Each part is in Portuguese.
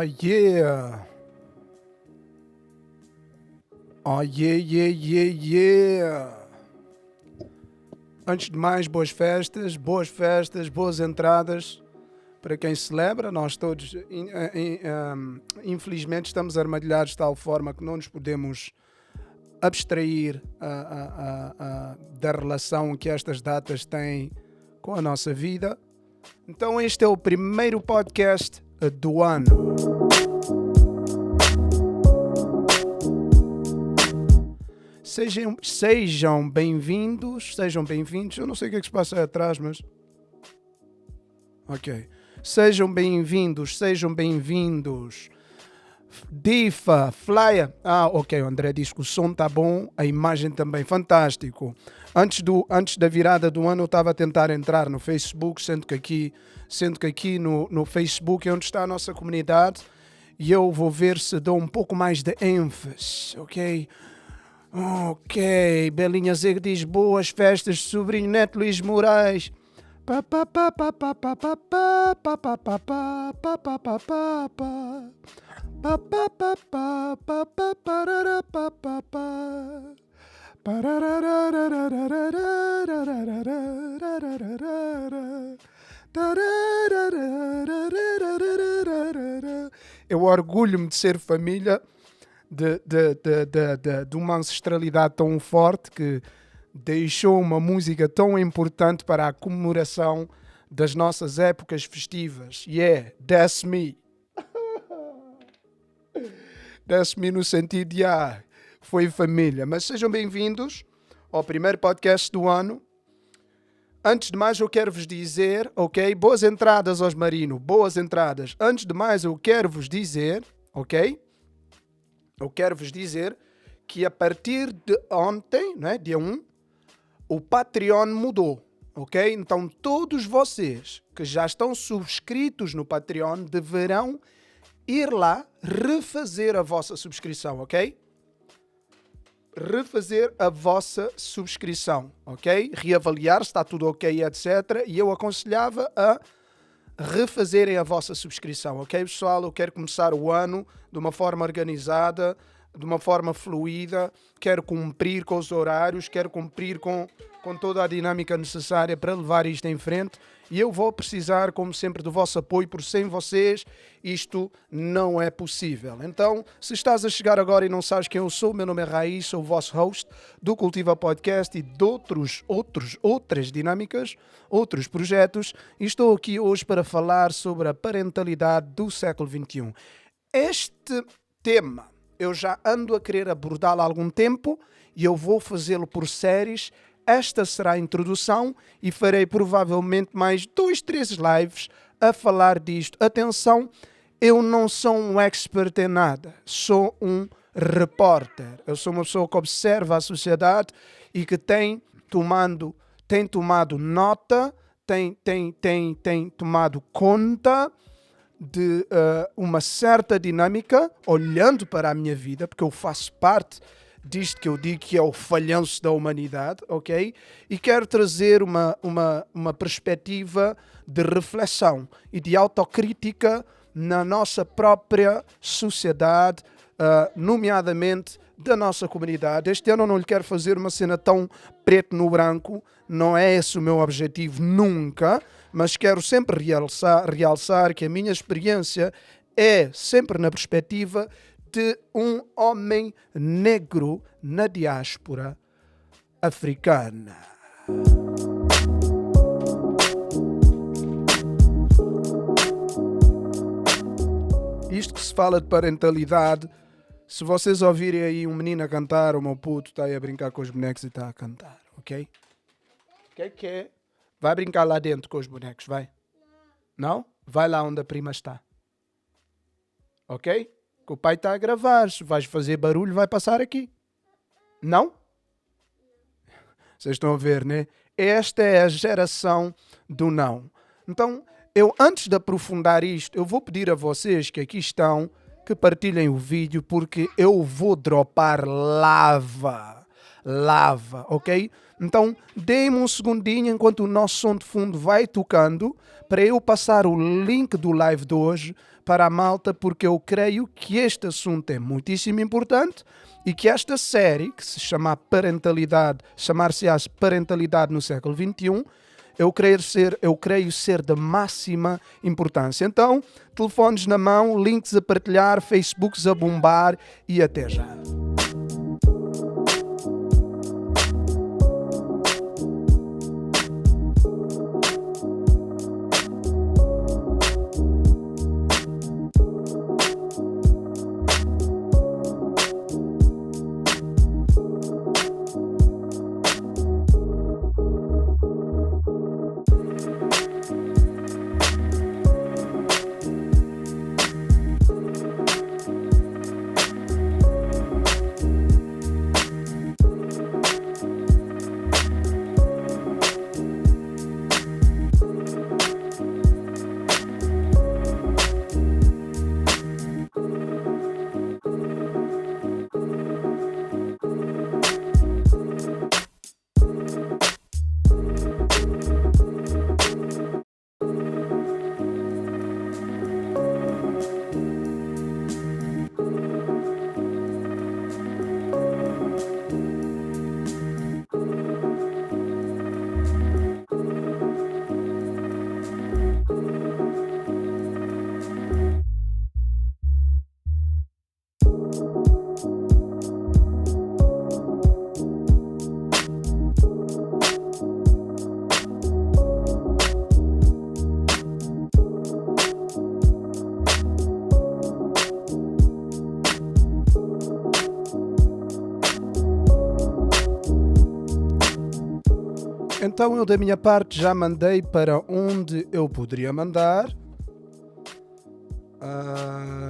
yeah. Oh, yeah, yeah, yeah, yeah. Antes de mais, boas festas, boas entradas para quem celebra. Nós todos, infelizmente, estamos armadilhados de tal forma que não nos podemos abstrair da relação que estas datas têm com a nossa vida. Então este é o primeiro podcast do ano. Sejam bem-vindos. Eu não sei o que é que se passa aí atrás, mas... Ok. Sejam bem-vindos. Difa, Flyer. Ok, o André diz que o som tá bom, a imagem também, fantástico. Antes da virada do ano eu estava a tentar entrar no Facebook, sendo que aqui no Facebook é onde está a nossa comunidade e eu vou ver se dou um pouco mais de ênfase, ok? Ok, Belinha Zeg diz boas festas, sobrinho Neto Luís Moraes. Eu orgulho-me de ser família de uma ancestralidade tão forte que deixou uma música tão importante para a comemoração das nossas épocas festivas. Yeah, that's me. That's me no sentido de foi família. Mas sejam bem-vindos ao primeiro podcast do ano. Antes de mais eu quero vos dizer, ok? Boas entradas, Osmarino, boas entradas. Antes de mais eu quero vos dizer, ok? Eu quero vos dizer que a partir de ontem, né, dia 1, o Patreon mudou, ok? Então todos vocês que já estão subscritos no Patreon deverão ir lá refazer a vossa subscrição, ok? Refazer a vossa subscrição, ok? Reavaliar se está tudo ok, etc. E eu aconselhava a refazerem a vossa subscrição, ok, pessoal? Eu quero começar o ano de uma forma organizada, de uma forma fluida, quero cumprir com os horários, quero cumprir com toda a dinâmica necessária para levar isto em frente e eu vou precisar, como sempre, do vosso apoio, porque sem vocês isto não é possível. Então, se estás a chegar agora e não sabes quem eu sou, meu nome é Raiz, sou o vosso host do Cultiva Podcast e de outras dinâmicas, outros projetos, e estou aqui hoje para falar sobre a parentalidade do século XXI. Este tema eu já ando a querer abordá-lo há algum tempo e eu vou fazê-lo por séries. Esta será a introdução e farei provavelmente mais 2-3 lives a falar disto. Atenção, eu não sou um expert em nada, sou um repórter. Eu sou uma pessoa que observa a sociedade e que tem tomado nota, tem tomado conta de uma certa dinâmica, olhando para a minha vida, porque eu faço parte disto que eu digo que é o falhanço da humanidade, ok? E quero trazer uma perspectiva de reflexão e de autocrítica na nossa própria sociedade, nomeadamente da nossa comunidade. Este ano eu não lhe quero fazer uma cena tão preto no branco, não é esse o meu objetivo nunca, mas quero sempre realçar que a minha experiência é sempre na perspectiva de um homem negro na diáspora africana. Isto que se fala de parentalidade, se vocês ouvirem aí um menino a cantar, o meu puto está aí a brincar com os bonecos e está a cantar, ok? O que é? Vai brincar lá dentro com os bonecos, vai? Não? Vai lá onde a prima está. Ok? Que o pai está a gravar. Se vais fazer barulho, vai passar aqui. Não? Vocês estão a ver, né? Esta é a geração do não. Então, eu antes de aprofundar isto, eu vou pedir a vocês que aqui estão, que partilhem o vídeo, porque eu vou dropar lava, ok? Então, deem-me um segundinho enquanto o nosso som de fundo vai tocando, para eu passar o link do live de hoje, para a malta porque eu creio que este assunto é muitíssimo importante e que esta série, que se chama chamar-se-á Parentalidade no século XXI, eu creio ser de máxima importância. Então, telefones na mão, links a partilhar, Facebooks a bombar e até já. Então eu da minha parte já mandei para onde eu poderia mandar.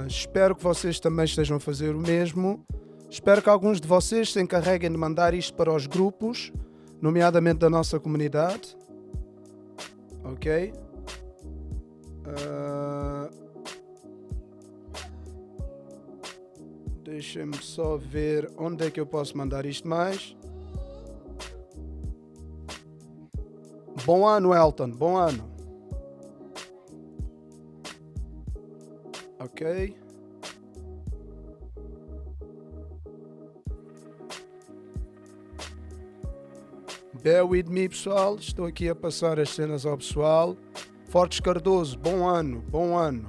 Espero que vocês também estejam a fazer o mesmo. Espero que alguns de vocês se encarreguem de mandar isto para os grupos, nomeadamente da nossa comunidade. Ok? Deixem-me só ver onde é que eu posso mandar isto mais. Bom ano, Elton. Bom ano. Ok. Bear with me, pessoal. Estou aqui a passar as cenas ao pessoal. Fortes Cardoso. Bom ano. Bom ano.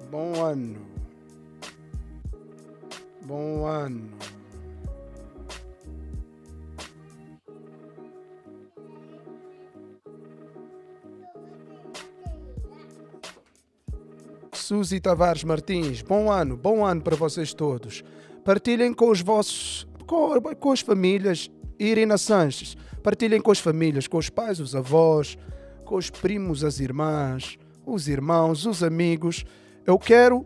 Bom ano. Bom ano. Suzy Tavares Martins, bom ano para vocês todos. Partilhem com os vossos, com as famílias. Irina Sanches, partilhem com as famílias, com os pais, os avós, com os primos, as irmãs, os irmãos, os amigos. Eu quero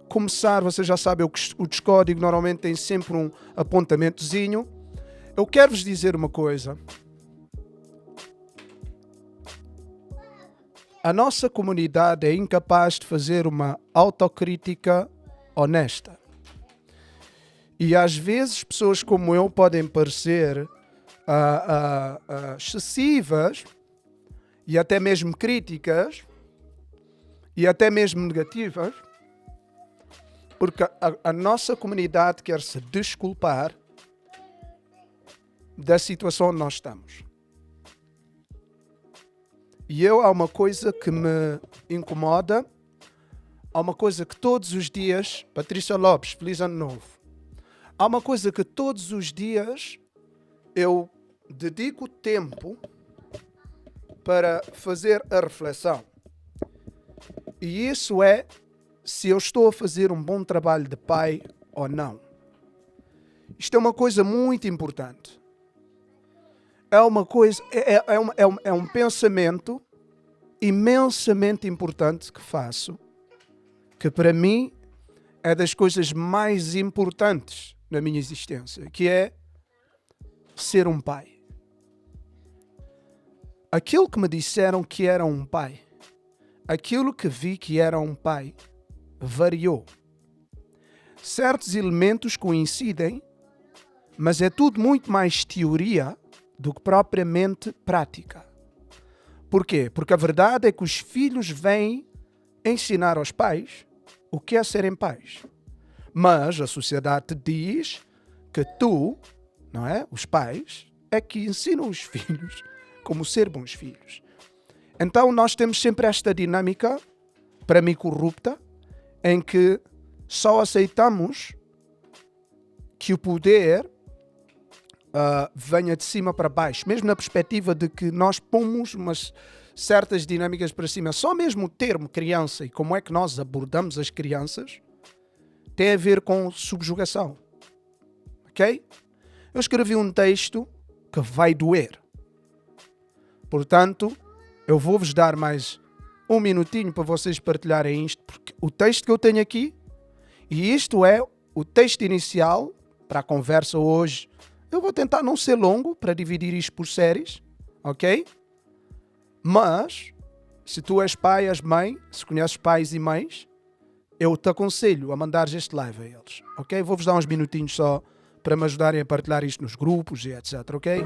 começar, vocês já sabem, o Descódigo normalmente tem sempre um apontamentozinho. Eu quero vos dizer uma coisa. A nossa comunidade é incapaz de fazer uma autocrítica honesta. E às vezes pessoas como eu podem parecer excessivas e até mesmo críticas e até mesmo negativas, porque a nossa comunidade quer se desculpar da situação onde nós estamos. E há uma coisa que me incomoda, há uma coisa que todos os dias, Patrícia Lopes, feliz ano novo, há uma coisa que todos os dias eu dedico tempo para fazer a reflexão. E isso é se eu estou a fazer um bom trabalho de pai ou não. Isto é uma coisa muito importante. É uma coisa, é um pensamento imensamente importante que faço, que para mim é das coisas mais importantes na minha existência, que é ser um pai. Aquilo que me disseram que era um pai, aquilo que vi que era um pai, variou. Certos elementos coincidem, mas é tudo muito mais teoria do que propriamente prática. Por quê? Porque a verdade é que os filhos vêm ensinar aos pais o que é serem pais. Mas a sociedade te diz que tu, não é? Os pais, é que ensinam os filhos como ser bons filhos. Então nós temos sempre esta dinâmica, para mim corrupta, em que só aceitamos que o poder venha de cima para baixo, mesmo na perspectiva de que nós pomos umas certas dinâmicas para cima. Só mesmo o termo criança e como é que nós abordamos as crianças tem a ver com subjugação. Ok? Eu escrevi um texto que vai doer. Portanto, eu vou-vos dar mais um minutinho para vocês partilharem isto, porque o texto que eu tenho aqui, e isto é o texto inicial para a conversa hoje. Eu vou tentar não ser longo para dividir isto por séries, ok? Mas, se tu és pai, és mãe, se conheces pais e mães, eu te aconselho a mandares este live a eles, ok? Vou-vos dar uns minutinhos só para me ajudarem a partilhar isto nos grupos e etc, ok?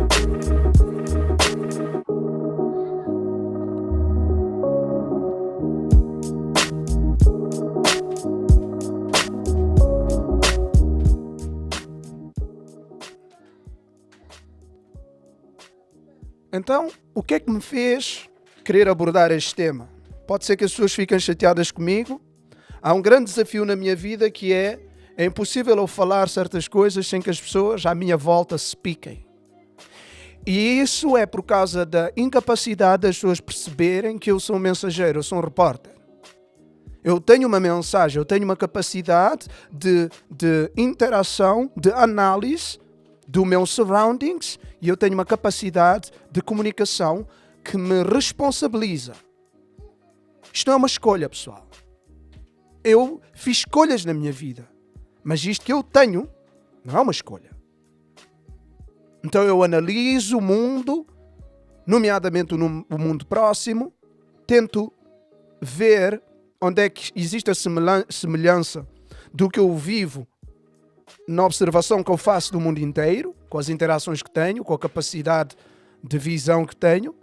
Então, o que é que me fez querer abordar este tema? Pode ser que as pessoas fiquem chateadas comigo. Há um grande desafio na minha vida que é impossível eu falar certas coisas sem que as pessoas à minha volta se piquem. E isso é por causa da incapacidade das pessoas perceberem que eu sou um mensageiro, eu sou um repórter. Eu tenho uma mensagem, eu tenho uma capacidade de interação, de análise do meu surroundings, e eu tenho uma capacidade de comunicação que me responsabiliza. Isto não é uma escolha, pessoal. Eu fiz escolhas na minha vida, mas isto que eu tenho não é uma escolha. Então eu analiso o mundo, nomeadamente o mundo próximo, tento ver onde é que existe a semelhança do que eu vivo na observação que eu faço do mundo inteiro, com as interações que tenho, com a capacidade de visão que tenho,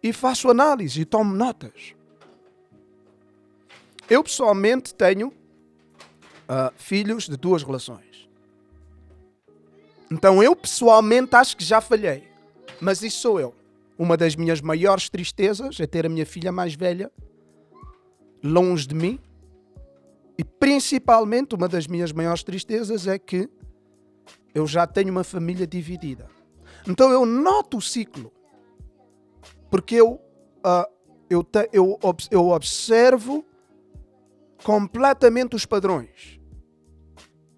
e faço análise e tomo notas. Eu pessoalmente tenho filhos de 2 relações. Então eu pessoalmente acho que já falhei, mas isso sou eu. Uma das minhas maiores tristezas é ter a minha filha mais velha longe de mim. E principalmente uma das minhas maiores tristezas é que eu já tenho uma família dividida. Então eu noto o ciclo. Porque eu observo completamente os padrões.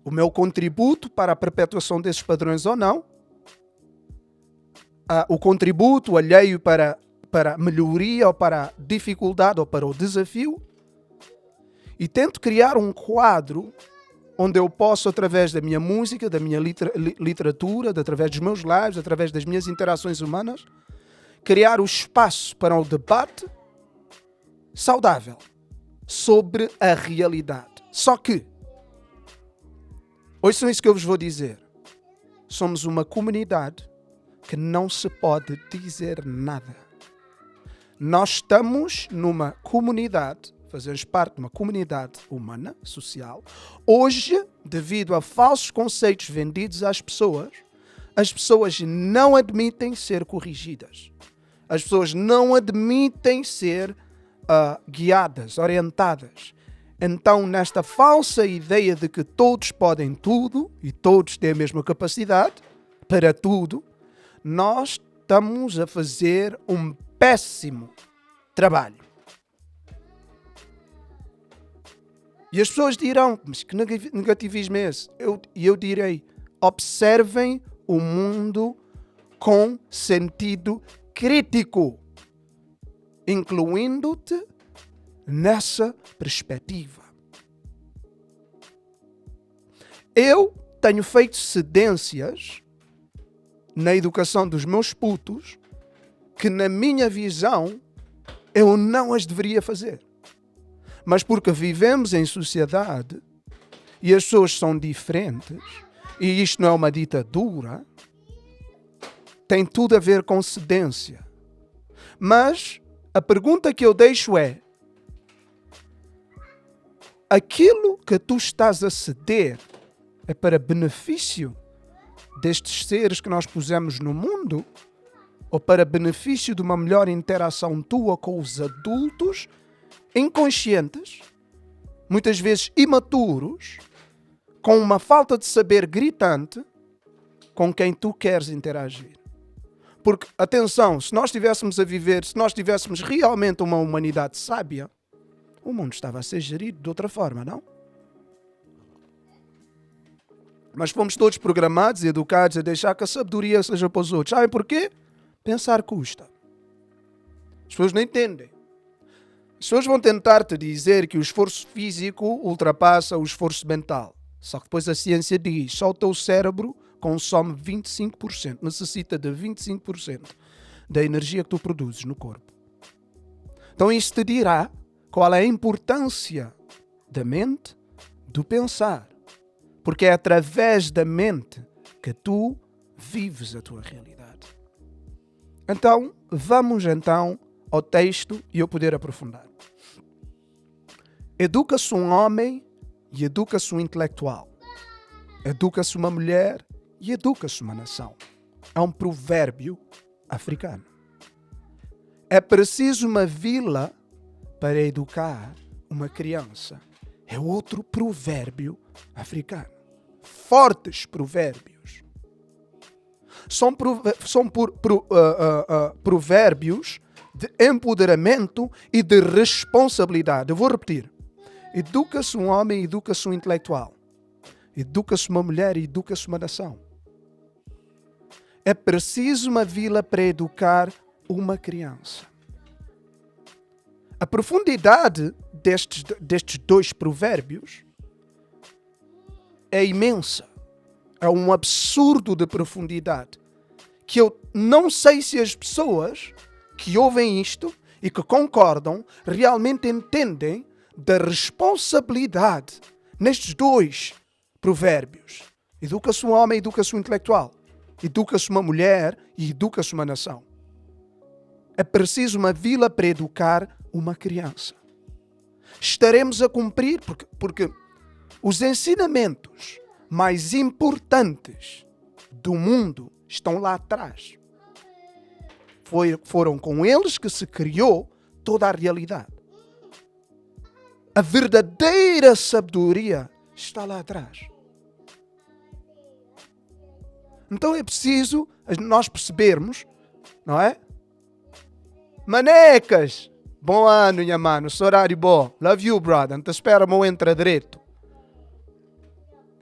O meu contributo para a perpetuação desses padrões ou não. O contributo alheio para a melhoria ou para a dificuldade ou para o desafio. E tento criar um quadro onde eu posso, através da minha música, da minha literatura, através dos meus lives, através das minhas interações humanas, criar o espaço para o debate saudável sobre a realidade. Só que, ouçam isso que eu vos vou dizer. Somos uma comunidade que não se pode dizer nada. Nós estamos numa comunidade, fazemos parte de uma comunidade humana, social. Hoje, devido a falsos conceitos vendidos às pessoas, as pessoas não admitem ser corrigidas. As pessoas não admitem ser guiadas, orientadas. Então, nesta falsa ideia de que todos podem tudo e todos têm a mesma capacidade para tudo, nós estamos a fazer um péssimo trabalho. E as pessoas dirão, mas que negativismo é esse? E eu direi, observem o mundo com sentido crítico, incluindo-te nessa perspectiva. Eu tenho feito cedências na educação dos meus putos que, na minha visão, eu não as deveria fazer. Mas porque vivemos em sociedade e as pessoas são diferentes, e isto não é uma ditadura, tem tudo a ver com cedência. Mas a pergunta que eu deixo é: aquilo que tu estás a ceder é para benefício destes seres que nós pusemos no mundo ou para benefício de uma melhor interação tua com os adultos inconscientes, muitas vezes imaturos, com uma falta de saber gritante com quem tu queres interagir? Porque, atenção, se nós estivéssemos a viver, se nós tivéssemos realmente uma humanidade sábia, o mundo estava a ser gerido de outra forma, não? Mas fomos todos programados e educados a deixar que a sabedoria seja para os outros. Sabem porquê? Pensar custa. As pessoas não entendem. As pessoas vão tentar te dizer que o esforço físico ultrapassa o esforço mental. Só que depois a ciência diz, só o teu cérebro consome 25%, necessita de 25% da energia que tu produzes no corpo. Então isto te dirá qual é a importância da mente, do pensar. Porque é através da mente que tu vives a tua realidade. Então, vamos ao texto e eu poder aprofundar. Educa-se um homem e educa-se um intelectual. Educa-se uma mulher e educa-se uma nação. É um provérbio africano. É preciso uma vila para educar uma criança. É outro provérbio africano. Fortes provérbios. São provérbios de empoderamento e de responsabilidade. Eu vou repetir. Educa-se um homem e educa-se um intelectual. Educa-se uma mulher e educa-se uma nação. É preciso uma vila para educar uma criança. A profundidade destes dois provérbios é imensa. É um absurdo de profundidade. Que eu não sei se as pessoas que ouvem isto e que concordam realmente entendem da responsabilidade nestes dois provérbios. Educa-se um homem e educa-se um intelectual. Educa-se uma mulher e educa-se uma nação. É preciso uma vila para educar uma criança. Estaremos a cumprir, porque os ensinamentos mais importantes do mundo estão lá atrás. Foram com eles que se criou toda a realidade. A verdadeira sabedoria está lá atrás. Então é preciso nós percebermos, não é? Manecas! Bom ano, minha mano. Horário bom. Love you, brother. Não te espera, meu entra direito.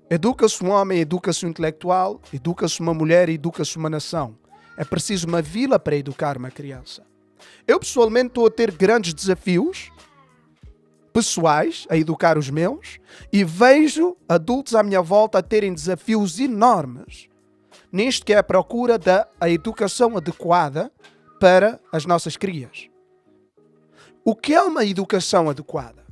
Educa-se um homem, educa-se um intelectual, educa-se uma mulher, educa-se uma nação. É preciso uma vila para educar uma criança. Eu, pessoalmente, estou a ter grandes desafios pessoais a educar os meus e vejo adultos à minha volta a terem desafios enormes nisto que é a procura da educação adequada para as nossas crias. O que é uma educação adequada?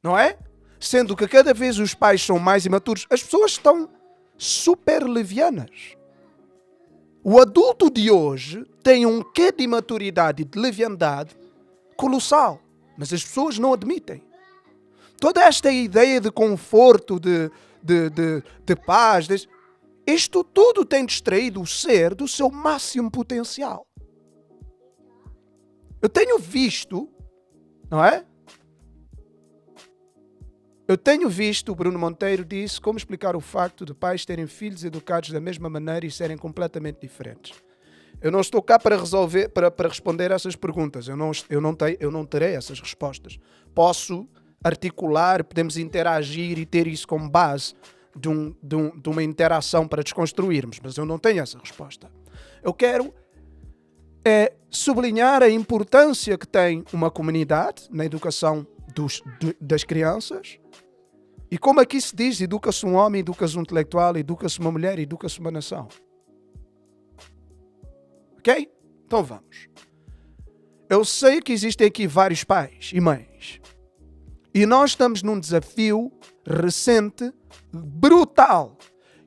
Não é? Sendo que cada vez os pais são mais imaturos, as pessoas estão super levianas. O adulto de hoje tem um quê de imaturidade e de leviandade colossal, mas as pessoas não admitem. Toda esta ideia de conforto, de paz, isto tudo tem distraído o ser do seu máximo potencial. Eu tenho visto, não é? Eu tenho visto, o Bruno Monteiro disse, como explicar o facto de pais terem filhos educados da mesma maneira e serem completamente diferentes. Eu não estou cá para resolver, para responder essas perguntas. Eu não terei essas respostas. Posso articular, podemos interagir e ter isso como base de uma interação para desconstruirmos, mas eu não tenho essa resposta. Eu quero sublinhar a importância que tem uma comunidade na educação das crianças. E como aqui se diz, educa-se um homem, educa-se um intelectual, educa-se uma mulher, educa-se uma nação. Ok? Então vamos. Eu sei que existem aqui vários pais e mães. E nós estamos num desafio recente, brutal,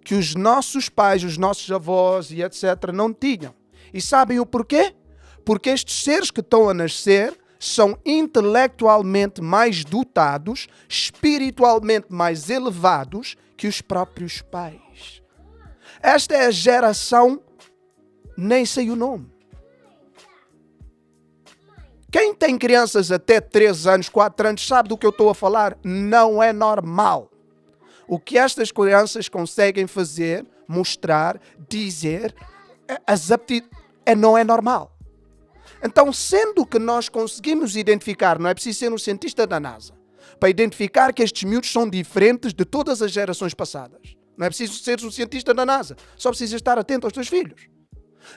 que os nossos pais, os nossos avós e etc. não tinham. E sabem o porquê? Porque estes seres que estão a nascer são intelectualmente mais dotados, espiritualmente mais elevados que os próprios pais. Esta é a geração, nem sei o nome. Quem tem crianças até 3 anos, 4 anos, sabe do que eu estou a falar? Não é normal. O que estas crianças conseguem fazer, mostrar, dizer, as aptidões, não é normal. Então, sendo que nós conseguimos identificar, não é preciso ser um cientista da NASA, para identificar que estes miúdos são diferentes de todas as gerações passadas. Não é preciso ser um cientista da NASA, só precisa estar atento aos teus filhos.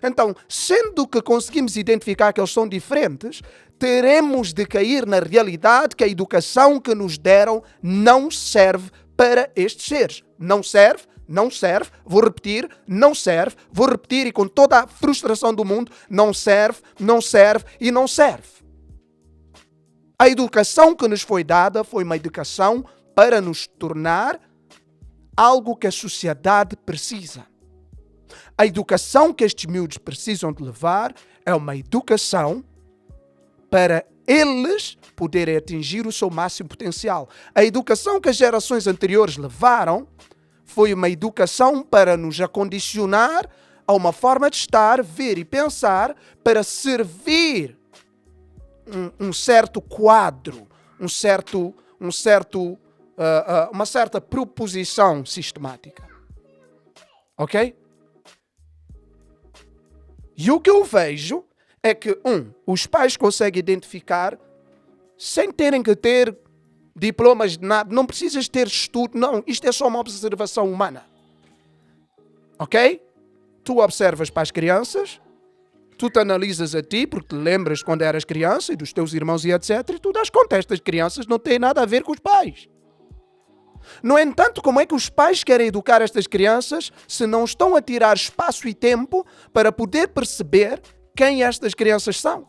Então, sendo que conseguimos identificar que eles são diferentes, teremos de cair na realidade que a educação que nos deram não serve para estes seres. Não serve, não serve, vou repetir, não serve, vou repetir e com toda a frustração do mundo, não serve, não serve e não serve. A educação que nos foi dada foi uma educação para nos tornar algo que a sociedade precisa. A educação que estes miúdos precisam de levar é uma educação para eles poderem atingir o seu máximo potencial. A educação que as gerações anteriores levaram foi uma educação para nos acondicionar a uma forma de estar, ver e pensar para servir um certo quadro, uma certa proposição sistemática. Ok? E o que eu vejo é que, os pais conseguem identificar sem terem que ter diplomas de nada, não precisas ter estudo, não, isto é só uma observação humana. Ok? Tu observas para as crianças, tu te analisas a ti, porque te lembras quando eras criança e dos teus irmãos e etc, e tu das conta, estas crianças não têm nada a ver com os pais. No entanto, como é que os pais querem educar estas crianças se não estão a tirar espaço e tempo para poder perceber quem estas crianças são?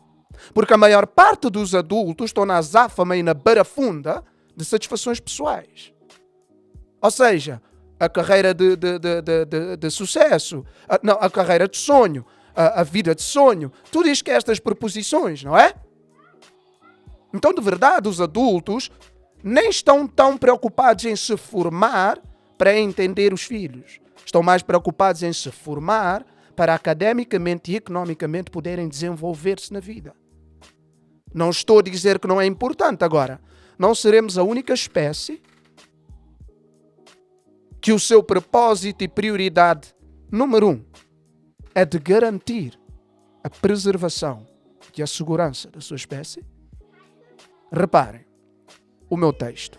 Porque a maior parte dos adultos estão na azáfama e na barafunda de satisfações pessoais. Ou seja, a carreira de sucesso, a carreira de sonho, a vida de sonho, tudo isto que é estas proposições, não é? Então, de verdade, os adultos nem estão tão preocupados em se formar para entender os filhos. Estão mais preocupados em se formar para academicamente e economicamente poderem desenvolver-se na vida. Não estou a dizer que não é importante agora. Não seremos a única espécie que o seu propósito e prioridade número 1 é de garantir a preservação e a segurança da sua espécie. Reparem o meu texto.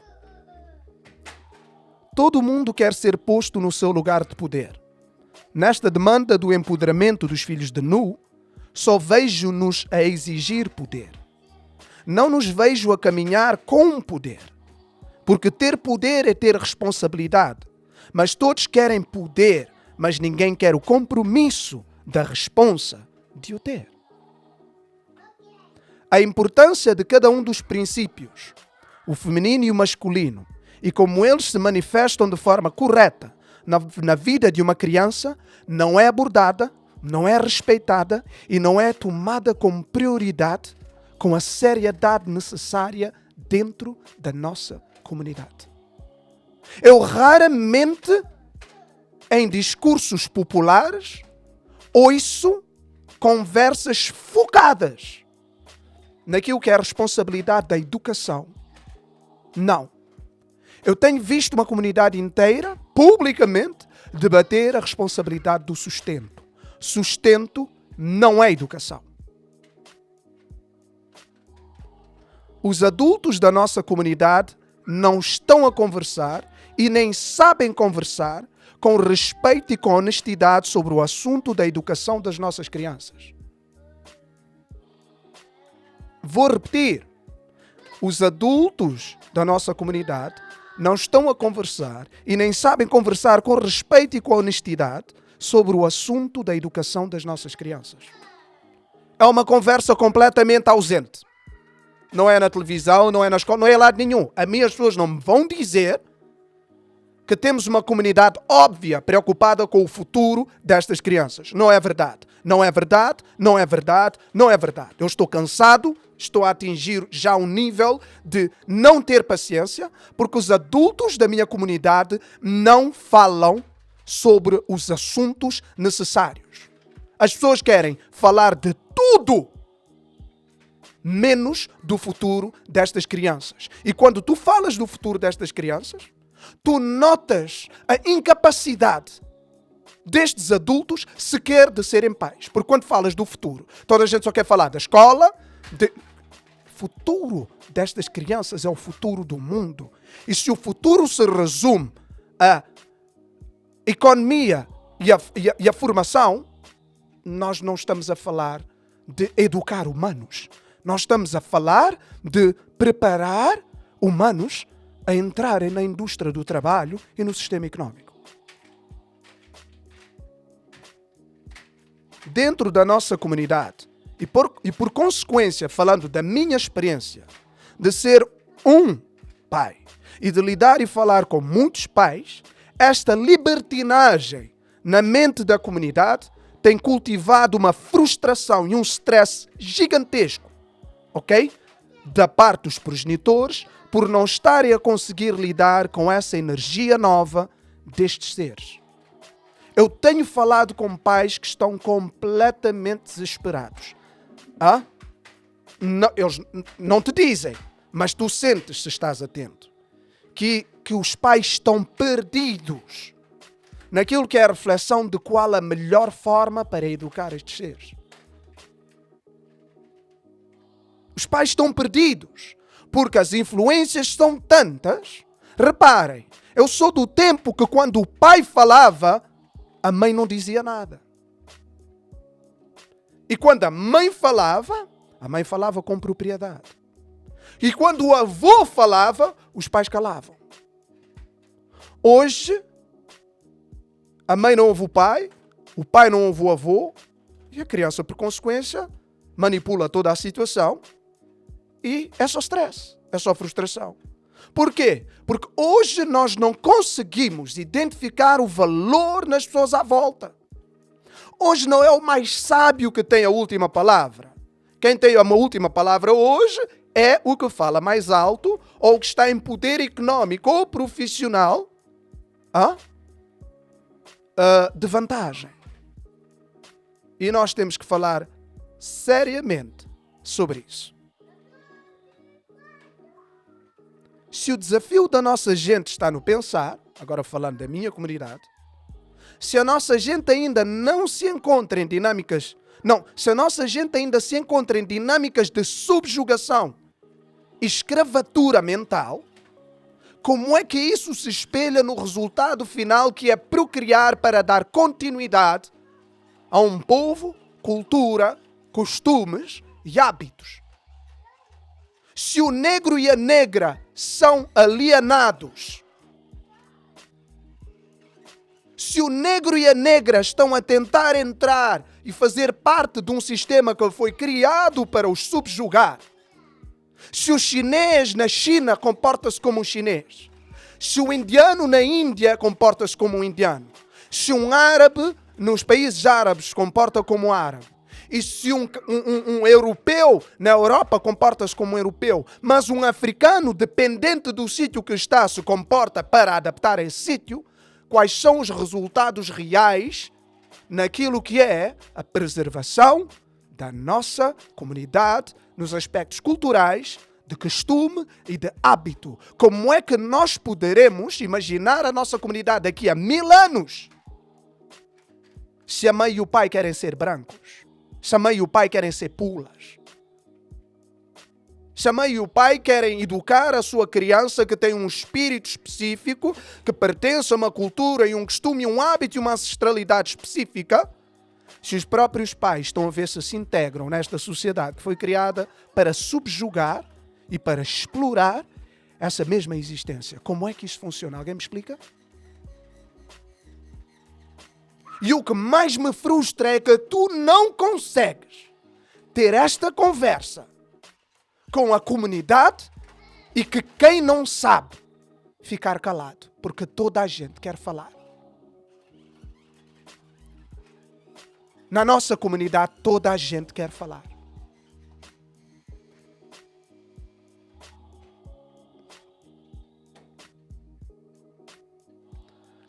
Todo mundo quer ser posto no seu lugar de poder. Nesta demanda do empoderamento dos filhos de Nu, só vejo-nos a exigir poder. Não nos vejo a caminhar com poder. Porque ter poder é ter responsabilidade. Mas todos querem poder, mas ninguém quer o compromisso da responsa de o ter. A importância de cada um dos princípios, o feminino e o masculino, e como eles se manifestam de forma correta na vida de uma criança, não é abordada, não é respeitada e não é tomada como prioridade com a seriedade necessária dentro da nossa comunidade. Eu raramente, em discursos populares, ouço conversas focadas naquilo que é a responsabilidade da educação. Não. Eu tenho visto uma comunidade inteira, publicamente, debater a responsabilidade do sustento. Sustento não é educação. Os adultos da nossa comunidade não estão a conversar e nem sabem conversar com respeito e com honestidade sobre o assunto da educação das nossas crianças. Vou repetir. Os adultos da nossa comunidade não estão a conversar e nem sabem conversar com respeito e com honestidade sobre o assunto da educação das nossas crianças. É uma conversa completamente ausente. Não é na televisão, não é na escola, não é em lado nenhum. As minhas pessoas não me vão dizer que temos uma comunidade óbvia, preocupada com o futuro destas crianças. Não é verdade. Não é verdade, não é verdade, não é verdade. Eu estou cansado, estou a atingir já um nível de não ter paciência, porque os adultos da minha comunidade não falam sobre os assuntos necessários. As pessoas querem falar de tudo, menos do futuro destas crianças. E quando tu falas do futuro destas crianças, tu notas a incapacidade destes adultos sequer de serem pais. Porque quando falas do futuro, toda a gente só quer falar da escola. Futuro destas crianças é o futuro do mundo. E se o futuro se resume à economia e a formação, nós não estamos a falar de educar humanos. Nós estamos a falar de preparar humanos a entrarem na indústria do trabalho e no sistema económico. Dentro da nossa comunidade, e por consequência, falando da minha experiência de ser um pai e de lidar e falar com muitos pais, esta libertinagem na mente da comunidade tem cultivado uma frustração e um stress gigantesco, ok? Da parte dos progenitores, por não estarem a conseguir lidar com essa energia nova destes seres. Eu tenho falado com pais que estão completamente desesperados. Não, eles não te dizem, mas tu sentes, se estás atento, que os pais estão perdidos naquilo que é a reflexão de qual a melhor forma para educar estes seres. Os pais estão perdidos, porque as influências são tantas. Reparem, eu sou do tempo que quando o pai falava, a mãe não dizia nada. E quando a mãe falava com propriedade. E quando o avô falava, os pais calavam. Hoje, a mãe não ouve o pai não ouve o avô, e a criança, por consequência, manipula toda a situação e é só stress, é só frustração. Por quê? Porque hoje nós não conseguimos identificar o valor nas pessoas à volta. Hoje não é o mais sábio que tem a última palavra. Quem tem uma última palavra hoje é o que fala mais alto ou o que está em poder econômico ou profissional de vantagem. E nós temos que falar seriamente sobre isso. Se o desafio da nossa gente está no pensar, agora falando da minha comunidade, se a nossa gente ainda não se encontra em dinâmicas, se a nossa gente ainda se encontra em dinâmicas de subjugação e escravatura mental, como é que isso se espelha no resultado final, que é procriar para dar continuidade a um povo, cultura, costumes e hábitos? Se o negro e a negra são alienados, se o negro e a negra estão a tentar entrar e fazer parte de um sistema que foi criado para os subjugar, se o chinês na China comporta-se como um chinês, se o indiano na Índia comporta-se como um indiano, se um árabe nos países árabes se comporta como um árabe, e se um europeu na Europa comporta-se como um europeu, mas um africano, dependente do sítio que está, se comporta para adaptar a esse sítio, quais são os resultados reais naquilo que é a preservação da nossa comunidade nos aspectos culturais, de costume e de hábito? Como é que nós poderemos imaginar a nossa comunidade daqui a 1000 anos se a mãe e o pai querem ser brancos? Se a mãe e o pai querem ser pulas? Se a mãe e o pai querem educar a sua criança que tem um espírito específico, que pertence a uma cultura e um costume, um hábito e uma ancestralidade específica, se os próprios pais estão a ver se integram nesta sociedade que foi criada para subjugar e para explorar essa mesma existência, como é que isso funciona? Alguém me explica? E o que mais me frustra é que tu não consegues ter esta conversa com a comunidade e que quem não sabe ficar calado, porque toda a gente quer falar. Na nossa comunidade, toda a gente quer falar.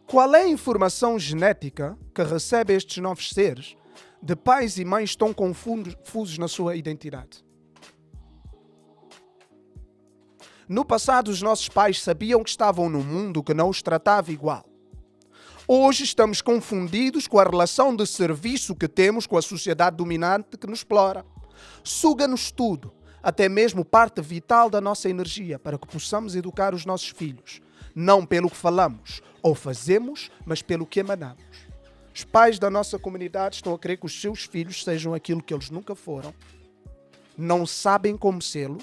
Qual é a informação genética que recebe estes novos seres de pais e mães tão confusos na sua identidade? No passado, os nossos pais sabiam que estavam num mundo que não os tratava igual. Hoje estamos confundidos com a relação de serviço que temos com a sociedade dominante que nos explora. Suga-nos tudo, até mesmo parte vital da nossa energia, para que possamos educar os nossos filhos, não pelo que falamos ou fazemos, mas pelo que emanamos. Os pais da nossa comunidade estão a querer que os seus filhos sejam aquilo que eles nunca foram, não sabem como sê-lo,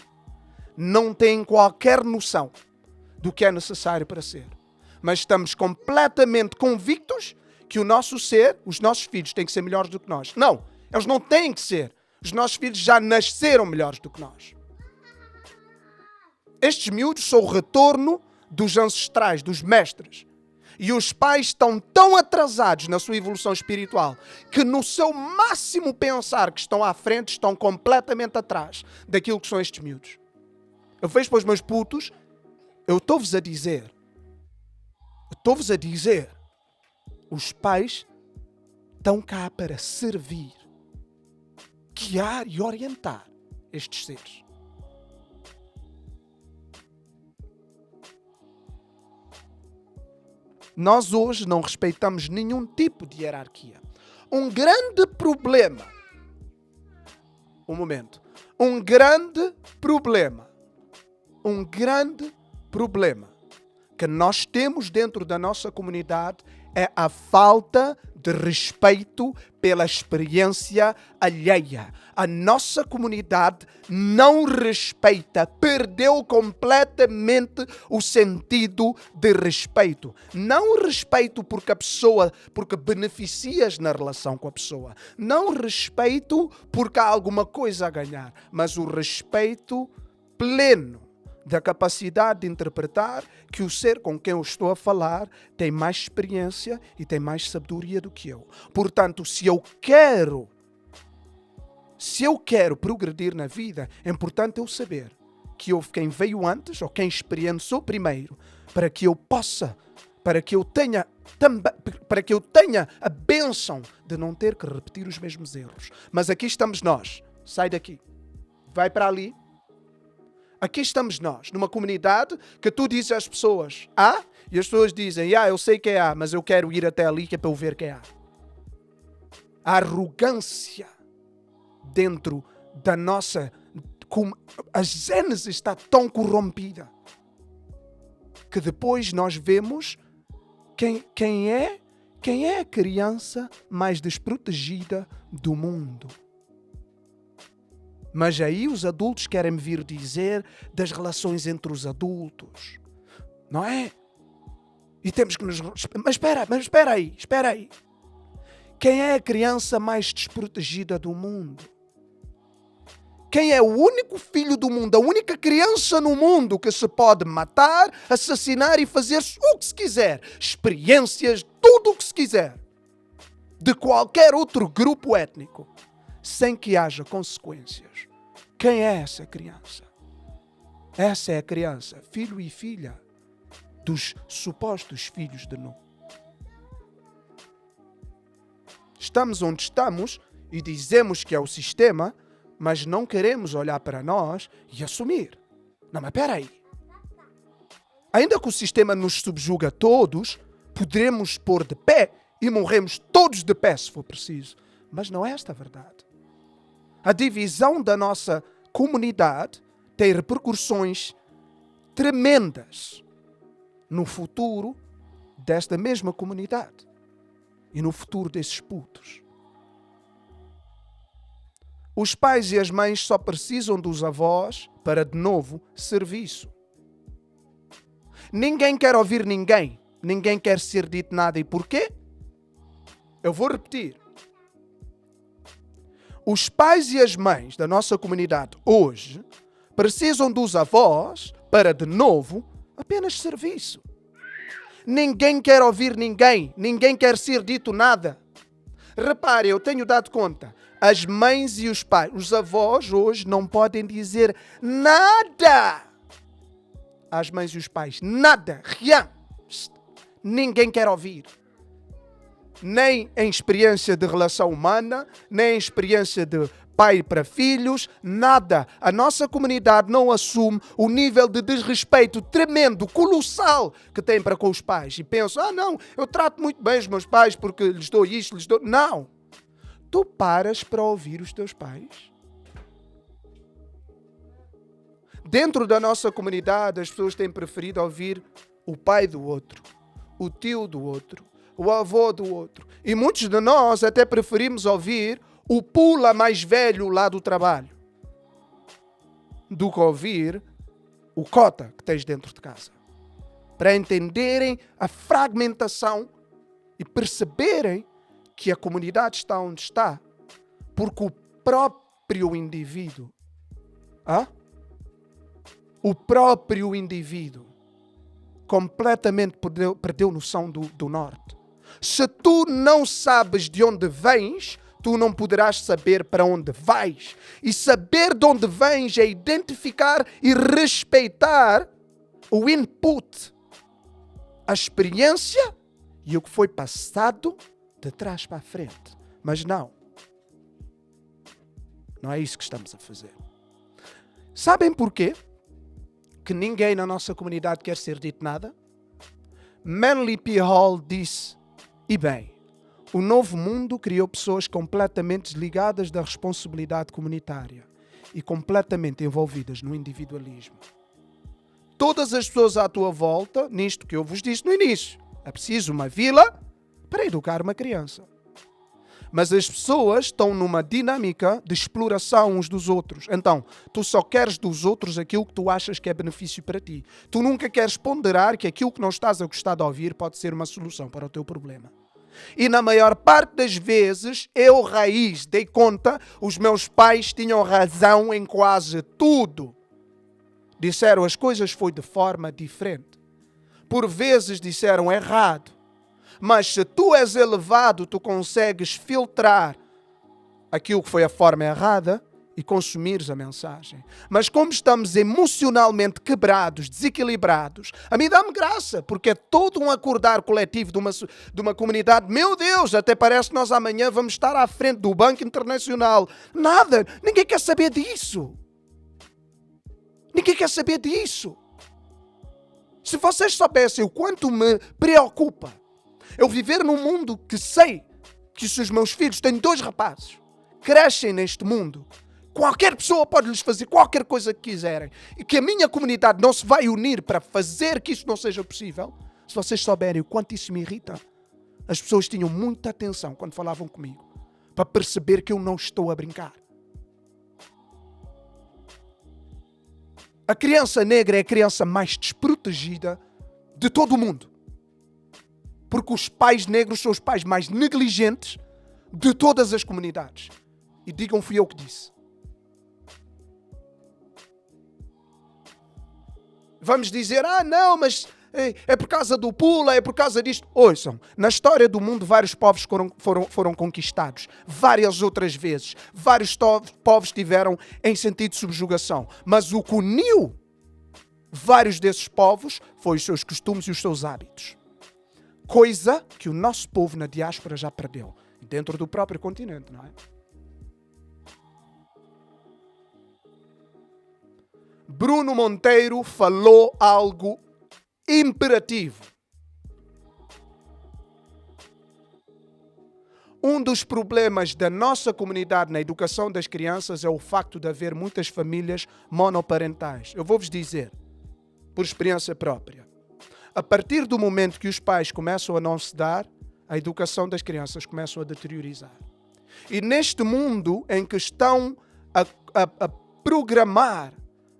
não têm qualquer noção do que é necessário para ser. Mas estamos completamente convictos que o nosso ser, os nossos filhos têm que ser melhores do que nós. Não, eles não têm que ser. Os nossos filhos já nasceram melhores do que nós. Estes miúdos são o retorno dos ancestrais, dos mestres. E os pais estão tão atrasados na sua evolução espiritual que no seu máximo pensar que estão à frente, estão completamente atrás daquilo que são estes miúdos. Eu vejo para os meus putos, eu estou-vos a dizer, os pais estão cá para servir, guiar e orientar estes seres. Nós hoje não respeitamos nenhum tipo de hierarquia. Um grande problema que nós temos dentro da nossa comunidade é a falta de respeito pela experiência alheia. A nossa comunidade não respeita, perdeu completamente o sentido de respeito. Não respeito porque beneficias na relação com a pessoa. Não respeito porque há alguma coisa a ganhar, mas o respeito pleno da capacidade de interpretar que o ser com quem eu estou a falar tem mais experiência e tem mais sabedoria do que eu. Portanto, se eu quero progredir na vida, é importante eu saber que houve quem veio antes ou quem experienciou primeiro, para que eu tenha a bênção de não ter que repetir os mesmos erros. Mas aqui estamos nós. Sai daqui. Vai para ali. Aqui estamos nós, numa comunidade que tu dizes às pessoas A, e as pessoas dizem, eu sei que é A, mas eu quero ir até ali que é para eu ver que é A. A arrogância dentro da nossa... A gênese está tão corrompida que depois nós vemos quem é a criança mais desprotegida do mundo. Mas aí os adultos querem me vir dizer das relações entre os adultos. Não é? E temos que nos... Mas espera aí. Quem é a criança mais desprotegida do mundo? Quem é o único filho do mundo, a única criança no mundo que se pode matar, assassinar e fazer o que se quiser. Experiências, tudo o que se quiser. De qualquer outro grupo étnico. Sem que haja consequências. Quem é essa criança? Essa é a criança, filho e filha dos supostos filhos de Noé. Estamos onde estamos e dizemos que é o sistema, mas não queremos olhar para nós e assumir. Não, mas espera aí. Ainda que o sistema nos subjuga a todos, poderemos pôr de pé e morremos todos de pé se for preciso. Mas não é esta a verdade. A divisão da nossa comunidade tem repercussões tremendas no futuro desta mesma comunidade e no futuro desses putos. Os pais e as mães só precisam dos avós para, de novo, serviço. Ninguém quer ouvir ninguém. Ninguém quer ser dito nada. E porquê? Eu vou repetir. Os pais e as mães da nossa comunidade hoje precisam dos avós para, de novo, Apenas serviço. Ninguém quer ouvir ninguém. Ninguém quer ser dito nada. Repare, eu tenho dado conta. As mães e os pais, os avós hoje não podem dizer nada. As mães e os pais, nada. Rien. Ninguém quer ouvir. Nem em experiência de relação humana, nem em experiência de pai para filhos, nada. A nossa comunidade não assume o nível de desrespeito tremendo, colossal que tem para com os pais. E pensam, não, eu trato muito bem os meus pais porque lhes dou isto, lhes dou... Não. Tu paras para ouvir os teus pais? Dentro da nossa comunidade, as pessoas têm preferido ouvir o pai do outro, o tio do outro, o avô do outro. E muitos de nós até preferimos ouvir o pula mais velho lá do trabalho do que ouvir o cota que tens dentro de casa. Para entenderem a fragmentação e perceberem que a comunidade está onde está porque o próprio indivíduo completamente perdeu noção do norte. Se tu não sabes de onde vens, tu não poderás saber para onde vais. E saber de onde vens é identificar e respeitar o input, a experiência e o que foi passado de trás para a frente. Mas não é isso que estamos a fazer. Sabem porquê que ninguém na nossa comunidade quer ser dito nada? Manly P. Hall disse, e bem, o novo mundo criou pessoas completamente desligadas da responsabilidade comunitária e completamente envolvidas no individualismo. Todas as pessoas à tua volta, nisto que eu vos disse no início, é preciso uma vila para educar uma criança. Mas as pessoas estão numa dinâmica de exploração uns dos outros. Então, tu só queres dos outros aquilo que tu achas que é benefício para ti. Tu nunca queres ponderar que aquilo que não estás a gostar de ouvir pode ser uma solução para o teu problema. E na maior parte das vezes, eu, raiz, dei conta, os meus pais tinham razão em quase tudo. Disseram as coisas foi de forma diferente. Por vezes disseram errado. Mas se tu és elevado, tu consegues filtrar aquilo que foi a forma errada e consumires a mensagem. Mas como estamos emocionalmente quebrados, desequilibrados, a mim dá-me graça, porque é todo um acordar coletivo de uma comunidade. Meu Deus, até parece que nós amanhã vamos estar à frente do Banco Internacional. Nada, ninguém quer saber disso. Ninguém quer saber disso. Se vocês soubessem o quanto me preocupa eu viver num mundo que sei que se os meus filhos, têm 2 rapazes, crescem neste mundo, qualquer pessoa pode lhes fazer qualquer coisa que quiserem e que a minha comunidade não se vai unir para fazer que isso não seja possível. Se vocês souberem o quanto isso me irrita, as pessoas tinham muita atenção quando falavam comigo para perceber que eu não estou a brincar. A criança negra é a criança mais desprotegida de todo o mundo. Porque os pais negros são os pais mais negligentes de todas as comunidades. E digam, fui eu que disse. Vamos dizer, não, mas é por causa do pula, é por causa disto. Ouçam, na história do mundo vários povos foram conquistados. Várias outras vezes. Vários povos estiveram em sentido de subjugação. Mas o que uniu vários desses povos foi os seus costumes e os seus hábitos. Coisa que o nosso povo na diáspora já perdeu. Dentro do próprio continente, não é? Bruno Monteiro falou algo imperativo. Um dos problemas da nossa comunidade na educação das crianças é o facto de haver muitas famílias monoparentais. Eu vou-vos dizer, por experiência própria. A partir do momento que os pais começam a não se dar, a educação das crianças começa a deteriorizar. E neste mundo em que estão a programar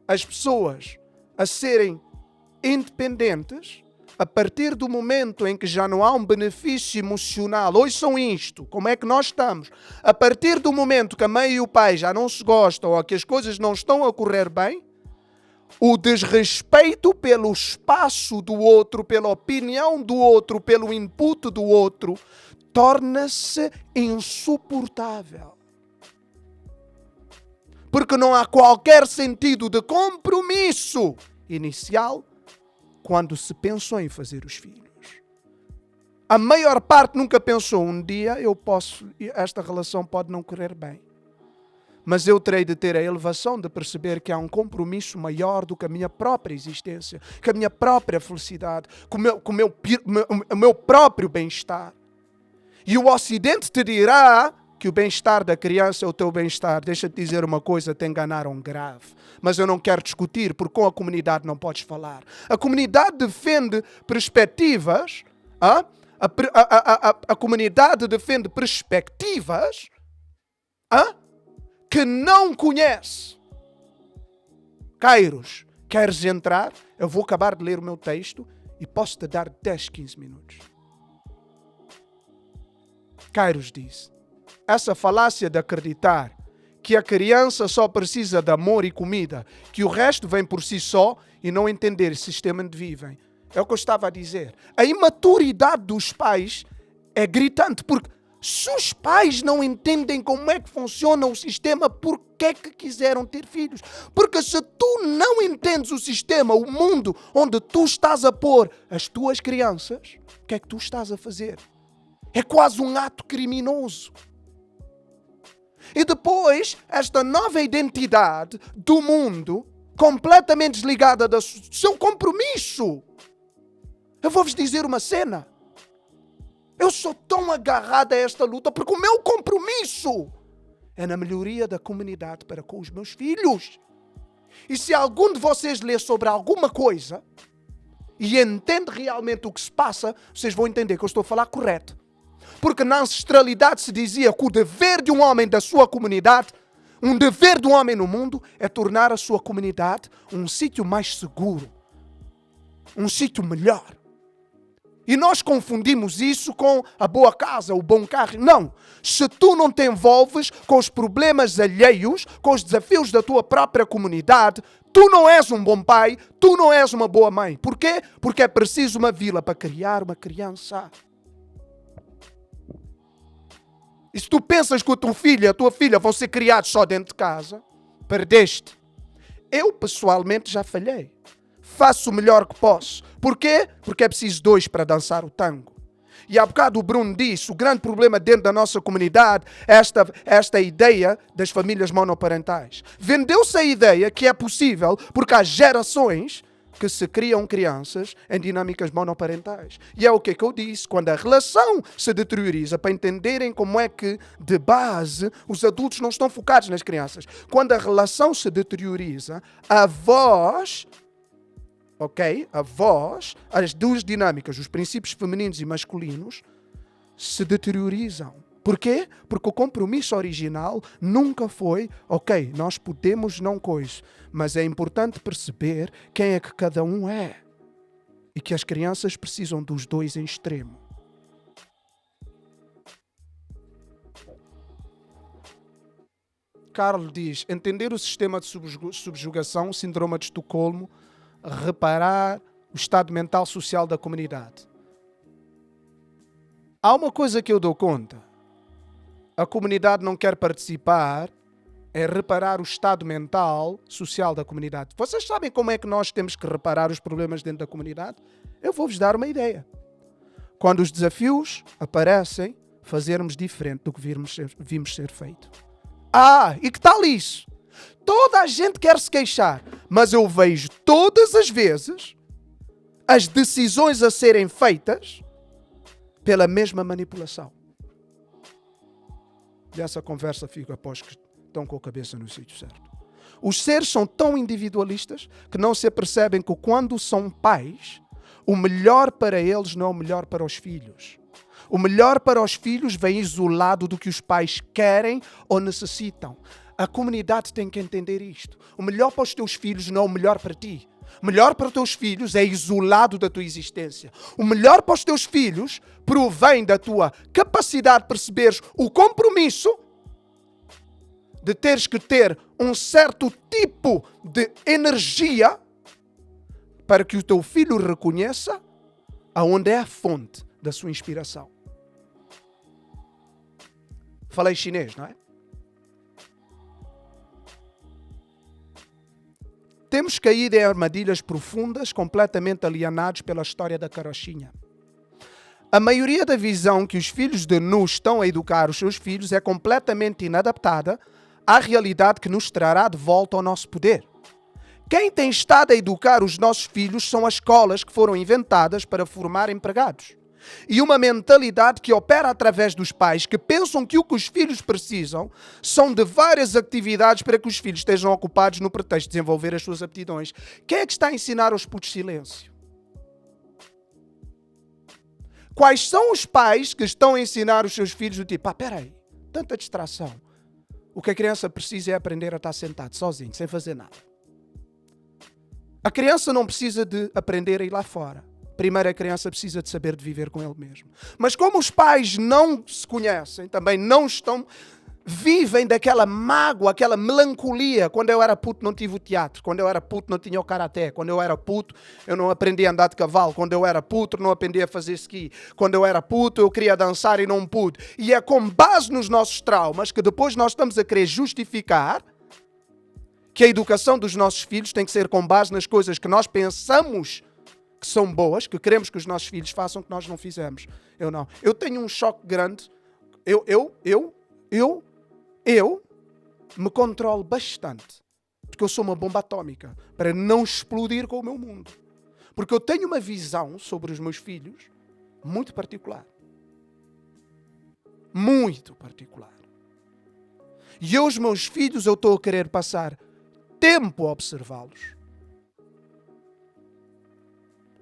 as pessoas a serem independentes, a partir do momento em que já não há um benefício emocional, ouçam isto, como é que nós estamos? A partir do momento que a mãe e o pai já não se gostam ou que as coisas não estão a correr bem, o desrespeito pelo espaço do outro, pela opinião do outro, pelo input do outro, torna-se insuportável. Porque não há qualquer sentido de compromisso inicial quando se pensou em fazer os filhos. A maior parte nunca pensou, um dia esta relação pode não correr bem. Mas eu terei de ter a elevação de perceber que há um compromisso maior do que a minha própria existência, que a minha própria felicidade, com o meu próprio bem-estar. E o Ocidente te dirá que o bem-estar da criança é o teu bem-estar. Deixa-te dizer uma coisa, te enganaram grave. Mas eu não quero discutir, porque com a comunidade não podes falar. A comunidade defende perspectivas, a comunidade defende perspectivas que não conhece. Kairos, queres entrar? Eu vou acabar de ler o meu texto e posso te dar 10, 15 minutos. Kairos diz, essa falácia de acreditar que a criança só precisa de amor e comida, que o resto vem por si só e não entender o sistema onde vivem. É o que eu estava a dizer. A imaturidade dos pais é gritante, porque se os pais não entendem como é que funciona o sistema, por que é que quiseram ter filhos? Porque se tu não entendes o sistema, o mundo onde tu estás a pôr as tuas crianças, o que é que tu estás a fazer? É quase um ato criminoso. E depois, esta nova identidade do mundo, completamente desligada do seu compromisso. Eu vou-vos dizer uma cena. Eu sou tão agarrado a esta luta porque o meu compromisso é na melhoria da comunidade para com os meus filhos. E se algum de vocês lê sobre alguma coisa e entende realmente o que se passa, vocês vão entender que eu estou a falar correto. Porque na ancestralidade se dizia que o dever de um homem da sua comunidade, um dever de um homem no mundo, é tornar a sua comunidade um sítio mais seguro, um sítio melhor. E nós confundimos isso com a boa casa, o bom carro. Não. Se tu não te envolves com os problemas alheios, com os desafios da tua própria comunidade, tu não és um bom pai, tu não és uma boa mãe. Por quê? Porque é preciso uma vila para criar uma criança. E se tu pensas que o teu filho e a tua filha vão ser criados só dentro de casa, perdeste. Eu, pessoalmente, já falhei. Faço o melhor que posso. Porquê? Porque é preciso 2 para dançar o tango. E há bocado o Bruno disse, o grande problema dentro da nossa comunidade é esta ideia das famílias monoparentais. Vendeu-se a ideia que é possível porque há gerações que se criam crianças em dinâmicas monoparentais. E é o que eu disse, quando a relação se deterioriza, para entenderem como é que, de base, os adultos não estão focados nas crianças. Quando a relação se deterioriza, a voz, as duas dinâmicas, os princípios femininos e masculinos, se deteriorizam. Porquê? Porque o compromisso original nunca foi, nós podemos não coisa, mas é importante perceber quem é que cada um é. E que as crianças precisam dos 2 em extremo. Carl diz, entender o sistema de subjugação, síndrome de Estocolmo, reparar o estado mental social da comunidade. Há uma coisa que eu dou conta. A comunidade não quer participar em reparar o estado mental social da comunidade. Vocês sabem como é que nós temos que reparar os problemas dentro da comunidade? Eu vou-vos dar uma ideia. Quando os desafios aparecem, fazermos diferente do que vimos ser feito. E que tal isso? Toda a gente quer se queixar, mas eu vejo todas as vezes as decisões a serem feitas pela mesma manipulação. E essa conversa fica após que estão com a cabeça no sítio certo. Os seres são tão individualistas que não se apercebem que quando são pais, o melhor para eles não é o melhor para os filhos. O melhor para os filhos vem isolado do que os pais querem ou necessitam. A comunidade tem que entender isto. O melhor para os teus filhos não é o melhor para ti. O melhor para os teus filhos é isolado da tua existência. O melhor para os teus filhos provém da tua capacidade de perceberes o compromisso de teres que ter um certo tipo de energia para que o teu filho reconheça aonde é a fonte da sua inspiração. Falei chinês, não é? Temos caído em armadilhas profundas, completamente alienados pela história da carochinha. A maioria da visão que os filhos de Nu estão a educar os seus filhos é completamente inadaptada à realidade que nos trará de volta ao nosso poder. Quem tem estado a educar os nossos filhos são as escolas que foram inventadas para formar empregados. E uma mentalidade que opera através dos pais que pensam que o que os filhos precisam são de várias atividades para que os filhos estejam ocupados no pretexto de desenvolver as suas aptidões. Quem é que está a ensinar aos putos silêncio? Quais são os pais que estão a ensinar os seus filhos do tipo, espera aí, tanta distração. O que a criança precisa é aprender a estar sentado, sozinho, sem fazer nada. A criança não precisa de aprender a ir lá fora. Primeiro a criança precisa de saber de viver com ele mesmo. Mas como os pais não se conhecem, também não estão, vivem daquela mágoa, aquela melancolia. Quando eu era puto não tive o teatro. Quando eu era puto não tinha o karaté. Quando eu era puto eu não aprendi a andar de cavalo. Quando eu era puto não aprendi a fazer ski. Quando eu era puto eu queria dançar e não pude. E é com base nos nossos traumas que depois nós estamos a querer justificar que a educação dos nossos filhos tem que ser com base nas coisas que nós pensamos que são boas, que queremos que os nossos filhos façam, que nós não fizemos. Eu não. Eu tenho um choque grande. Eu me controlo bastante. Porque eu sou uma bomba atómica. Para não explodir com o meu mundo. Porque eu tenho uma visão sobre os meus filhos muito particular. Muito particular. E eu, os meus filhos, eu estou a querer passar tempo a observá-los.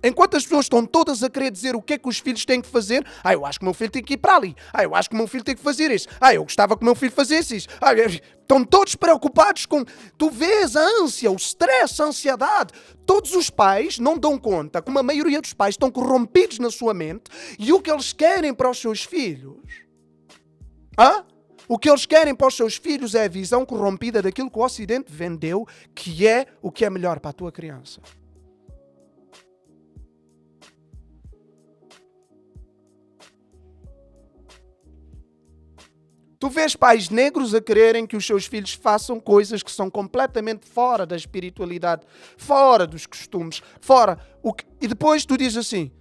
Enquanto as pessoas estão todas a querer dizer o que é que os filhos têm que fazer, eu acho que o meu filho tem que ir para ali, eu acho que o meu filho tem que fazer isso, eu gostava que o meu filho fizesse isso. Estão todos preocupados com... Tu vês a ânsia, o stress, a ansiedade. Todos os pais não dão conta, como a maioria dos pais estão corrompidos na sua mente, e o que eles querem para os seus filhos... O que eles querem para os seus filhos é a visão corrompida daquilo que o Ocidente vendeu, que é o que é melhor para a tua criança. Tu vês pais negros a quererem que os seus filhos façam coisas que são completamente fora da espiritualidade, fora dos costumes, fora... E depois tu dizes assim,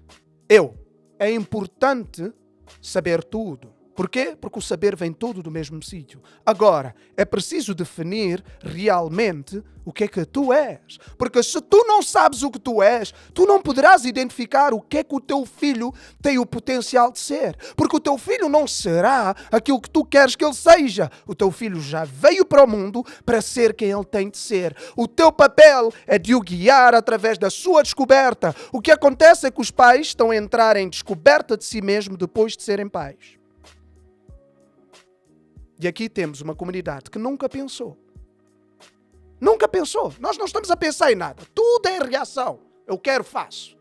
é importante saber tudo. Porquê? Porque o saber vem todo do mesmo sítio. Agora, é preciso definir realmente o que é que tu és. Porque se tu não sabes o que tu és, tu não poderás identificar o que é que o teu filho tem o potencial de ser. Porque o teu filho não será aquilo que tu queres que ele seja. O teu filho já veio para o mundo para ser quem ele tem de ser. O teu papel é de o guiar através da sua descoberta. O que acontece é que os pais estão a entrar em descoberta de si mesmo depois de serem pais. E aqui temos uma comunidade que nunca pensou. Nunca pensou. Nós não estamos a pensar em nada. Tudo é reação. Eu quero, faço.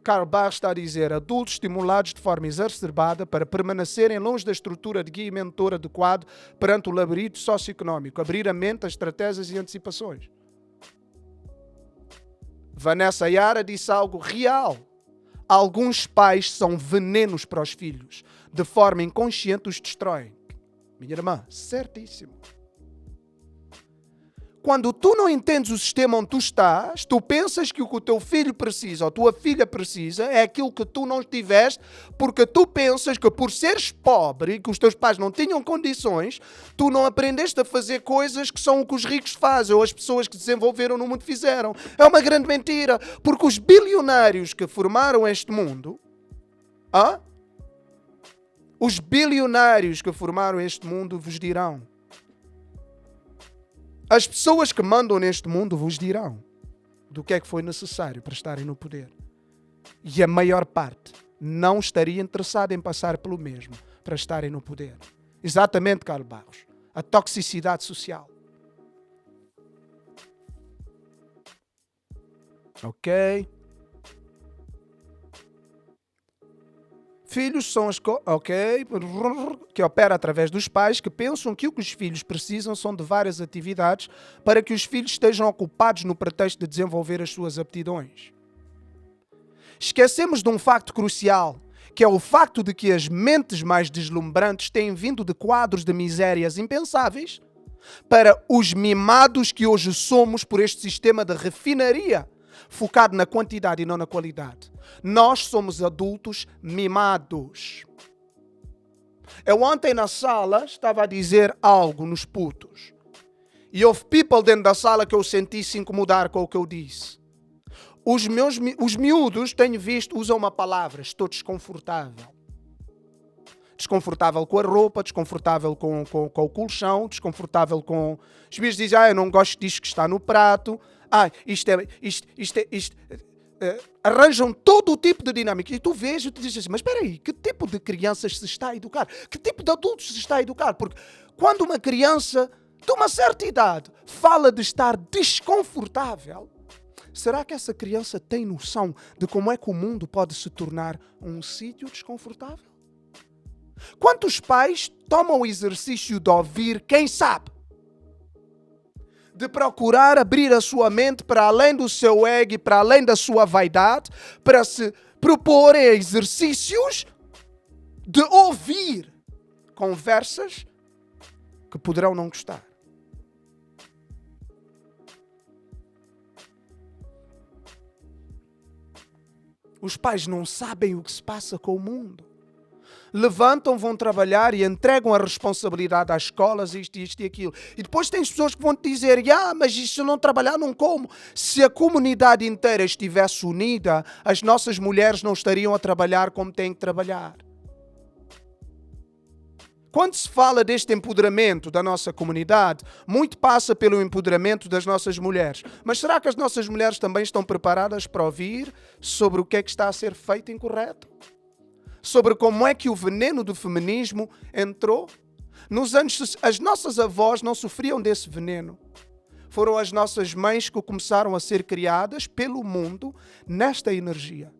Karl Barth está a dizer, adultos estimulados de forma exacerbada para permanecerem longe da estrutura de guia e mentor adequado perante o labirinto socioeconómico, abrir a mente a estratégias e antecipações. Vanessa Yara disse algo real. Alguns pais são venenos para os filhos. De forma inconsciente os destroem. Minha irmã, certíssimo. Quando tu não entendes o sistema onde tu estás, tu pensas que o que o teu filho precisa ou a tua filha precisa é aquilo que tu não tiveste, porque tu pensas que por seres pobre e que os teus pais não tinham condições, tu não aprendeste a fazer coisas que são o que os ricos fazem ou as pessoas que desenvolveram no mundo fizeram. É uma grande mentira, porque os bilionários que formaram este mundo, os bilionários que formaram este mundo vos dirão. As pessoas que mandam neste mundo vos dirão do que é que foi necessário para estarem no poder. E a maior parte não estaria interessada em passar pelo mesmo para estarem no poder. Exatamente, Carlos Barros. A toxicidade social. Ok? filhos são as que opera através dos pais que pensam que o que os filhos precisam são de várias atividades para que os filhos estejam ocupados no pretexto de desenvolver as suas aptidões. Esquecemos de um facto crucial, que é o facto de que as mentes mais deslumbrantes têm vindo de quadros de misérias impensáveis para os mimados que hoje somos por este sistema de refinaria focado na quantidade e não na qualidade. Nós somos adultos mimados. Eu ontem na sala estava a dizer algo nos putos. E houve people dentro da sala que eu senti se incomodar com o que eu disse. Os miúdos, tenho visto, usam uma palavra: estou desconfortável. Desconfortável com a roupa, desconfortável com o colchão, desconfortável com... Os miúdos dizem, eu não gosto disto que está no prato. Arranjam todo o tipo de dinâmica. E tu vês e tu dizes assim, mas espera aí, que tipo de crianças se está a educar? Que tipo de adultos se está a educar? Porque quando uma criança de uma certa idade fala de estar desconfortável, será que essa criança tem noção de como é que o mundo pode se tornar um sítio desconfortável? Quantos pais tomam o exercício de ouvir quem sabe? De procurar abrir a sua mente para além do seu ego e para além da sua vaidade, para se proporem exercícios de ouvir conversas que poderão não gostar. Os pais não sabem o que se passa com o mundo. Levantam, vão trabalhar e entregam a responsabilidade às escolas, isto e aquilo. E depois tens pessoas que vão te dizer, mas se eu não trabalhar, não como. Se a comunidade inteira estivesse unida, as nossas mulheres não estariam a trabalhar como têm que trabalhar. Quando se fala deste empoderamento da nossa comunidade, muito passa pelo empoderamento das nossas mulheres. Mas será que as nossas mulheres também estão preparadas para ouvir sobre o que é que está a ser feito incorreto? Sobre como é que o veneno do feminismo entrou? As nossas avós não sofriam desse veneno. Foram as nossas mães que começaram a ser criadas pelo mundo nesta energia.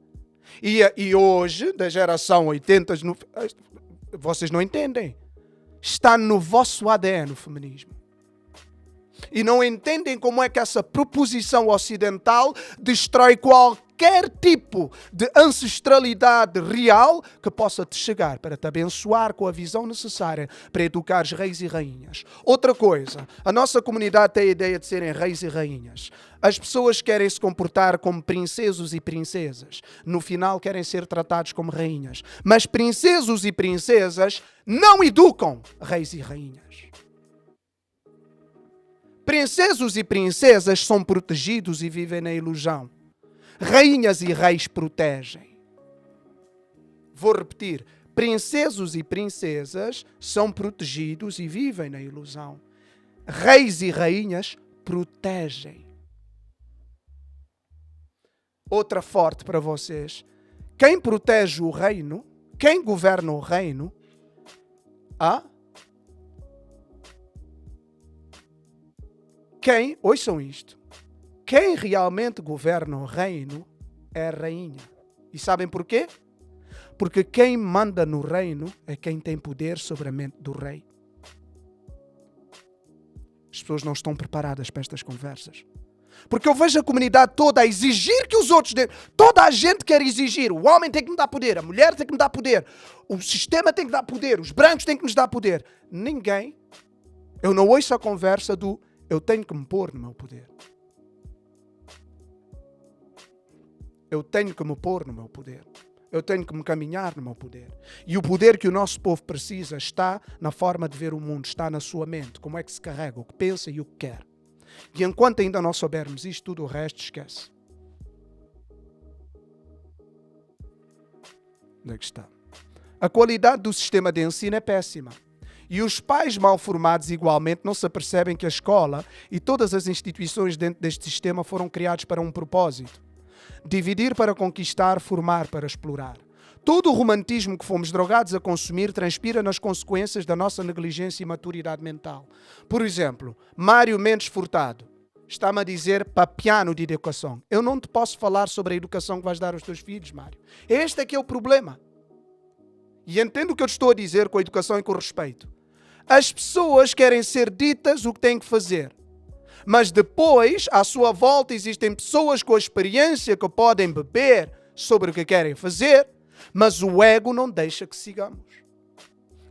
E hoje, da geração 80, vocês não entendem. Está no vosso ADN o feminismo. E não entendem como é que essa proposição ocidental destrói qualquer tipo de ancestralidade real que possa te chegar para te abençoar com a visão necessária para educar os reis e rainhas. Outra coisa, a nossa comunidade tem a ideia de serem reis e rainhas. As pessoas querem se comportar como princesos e princesas. No final querem ser tratados como rainhas. Mas princesos e princesas não educam reis e rainhas. Princesos e princesas são protegidos e vivem na ilusão. Rainhas e reis protegem. Vou repetir. Princesos e princesas são protegidos e vivem na ilusão. Reis e rainhas protegem. Outra forte para vocês. Quem protege o reino, quem governa o reino, ouçam isto, quem realmente governa o reino é a rainha. E sabem porquê? Porque quem manda no reino é quem tem poder sobre a mente do rei. As pessoas não estão preparadas para estas conversas. Porque eu vejo a comunidade toda a exigir que os outros dêem. Toda a gente quer exigir. O homem tem que me dar poder, a mulher tem que me dar poder, o sistema tem que dar poder, os brancos têm que nos dar poder. Ninguém. Eu não ouço a conversa do eu tenho que me pôr no meu poder. Eu tenho que me pôr no meu poder. Eu tenho que me caminhar no meu poder. E o poder que o nosso povo precisa está na forma de ver o mundo, está na sua mente, como é que se carrega, o que pensa e o que quer. E enquanto ainda não soubermos isto, tudo o resto esquece. Onde é que está? A qualidade do sistema de ensino é péssima. E os pais mal formados igualmente não se apercebem que a escola e todas as instituições dentro deste sistema foram criados para um propósito. Dividir para conquistar, formar para explorar. Todo o romantismo que fomos drogados a consumir transpira nas consequências da nossa negligência e maturidade mental. Por exemplo, Mário Mendes Furtado está-me a dizer papiano de educação. Eu não te posso falar sobre a educação que vais dar aos teus filhos, Mário. Este é que é o problema. E entendo o que eu estou a dizer com a educação e com o respeito. As pessoas querem ser ditas o que têm que fazer. Mas depois, à sua volta, existem pessoas com a experiência que podem beber sobre o que querem fazer, mas o ego não deixa que sigamos.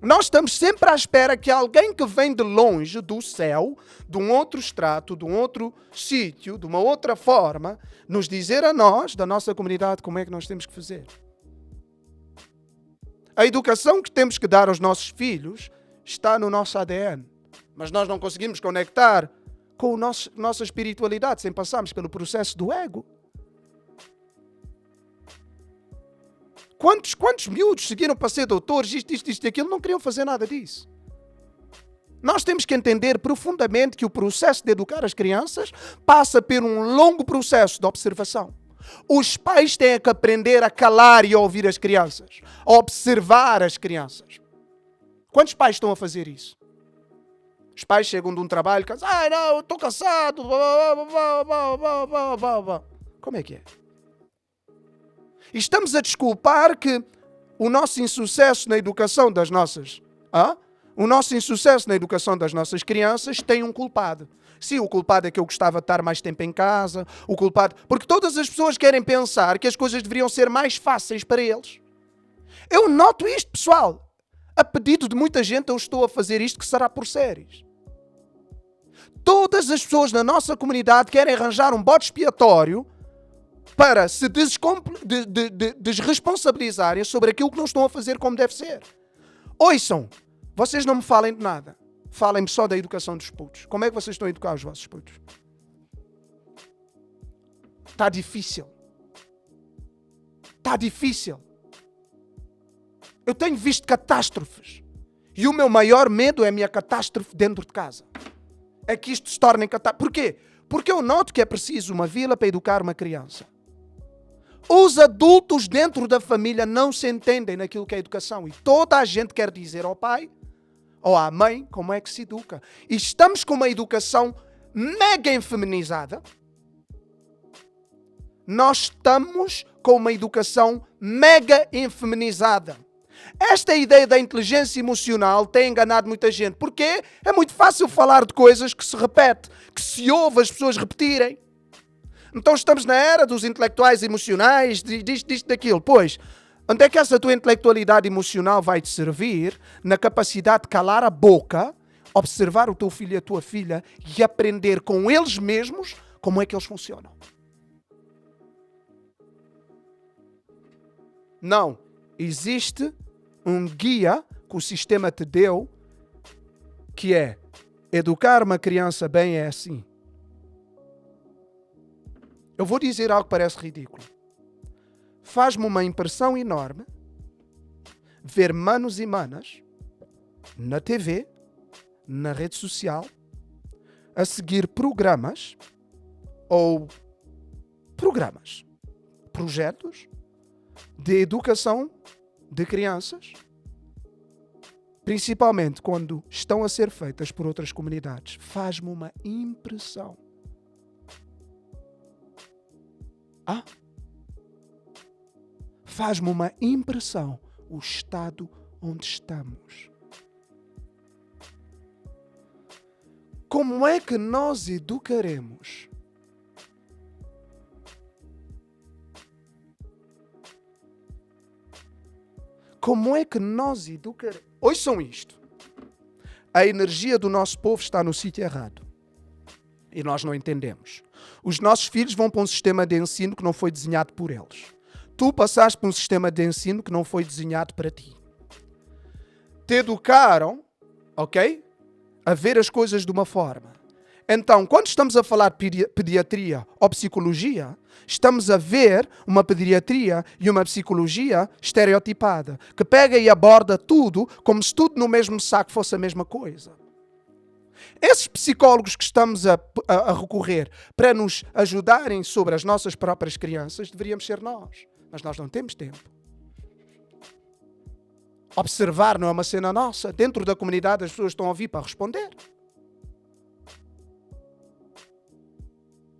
Nós estamos sempre à espera que alguém que vem de longe, do céu, de um outro estrato, de um outro sítio, de uma outra forma, nos dizer a nós, da nossa comunidade, como é que nós temos que fazer. A educação que temos que dar aos nossos filhos está no nosso ADN. Mas nós não conseguimos conectar com a nossa espiritualidade sem passarmos pelo processo do ego. Quantos miúdos seguiram para ser doutores, isto e aquilo, não queriam fazer nada disso. Nós temos que entender profundamente que o processo de educar as crianças passa por um longo processo de observação. Os pais têm que aprender a calar e a ouvir as crianças, a observar as crianças. Quantos pais estão a fazer isso? Os pais chegam de um trabalho e dizem, não, eu estou cansado. Como é que é? E estamos a desculpar que o nosso insucesso na educação das nossas... O nosso insucesso na educação das nossas crianças tem um culpado. Sim, o culpado é que eu gostava de estar mais tempo em casa. O culpado... Porque todas as pessoas querem pensar que as coisas deveriam ser mais fáceis para eles. Eu noto isto, pessoal. A pedido de muita gente eu estou a fazer isto, que será por séries. Todas as pessoas na nossa comunidade querem arranjar um bode expiatório para se desresponsabilizarem sobre aquilo que não estão a fazer como deve ser. Ouçam, vocês não me falem de nada. Falem-me só da educação dos putos. Como é que vocês estão a educar os vossos putos? Está difícil. Está difícil. Eu tenho visto catástrofes. E o meu maior medo é a minha catástrofe dentro de casa. É que isto se torne catástrofe. Porquê? Porque eu noto que é preciso uma vila para educar uma criança. Os adultos dentro da família não se entendem naquilo que é educação. E toda a gente quer dizer ao pai ou à mãe como é que se educa. E estamos com uma educação mega enfeminizada. Nós estamos com uma educação mega enfeminizada. Esta ideia da inteligência emocional tem enganado muita gente. Porque é muito fácil falar de coisas que se repete, que se ouve as pessoas repetirem. Então estamos na era dos intelectuais emocionais, disto, daquilo. Pois, onde é que essa tua intelectualidade emocional vai te servir? Na capacidade de calar a boca, observar o teu filho e a tua filha e aprender com eles mesmos como é que eles funcionam. Não. Existe um guia que o sistema te deu, que é educar uma criança bem é assim. Eu vou dizer algo que parece ridículo. Faz-me uma impressão enorme ver manos e manas na TV, na rede social, a seguir programas, projetos de educação de crianças, principalmente quando estão a ser feitas por outras comunidades. Faz-me uma impressão. Faz-me uma impressão o estado onde estamos. Como é que nós educaremos? Como é que nós educaremos? Ouçam isto. A energia do nosso povo está no sítio errado. E nós não entendemos. Os nossos filhos vão para um sistema de ensino que não foi desenhado por eles. Tu passaste por um sistema de ensino que não foi desenhado para ti. Te educaram, ok? A ver as coisas de uma forma. Então, quando estamos a falar de pediatria ou psicologia, estamos a ver uma pediatria e uma psicologia estereotipada, que pega e aborda tudo como se tudo no mesmo saco fosse a mesma coisa. Esses psicólogos que estamos a recorrer para nos ajudarem sobre as nossas próprias crianças, deveríamos ser nós. Mas nós não temos tempo. Observar não é uma cena nossa. Dentro da comunidade as pessoas estão a vir para responder.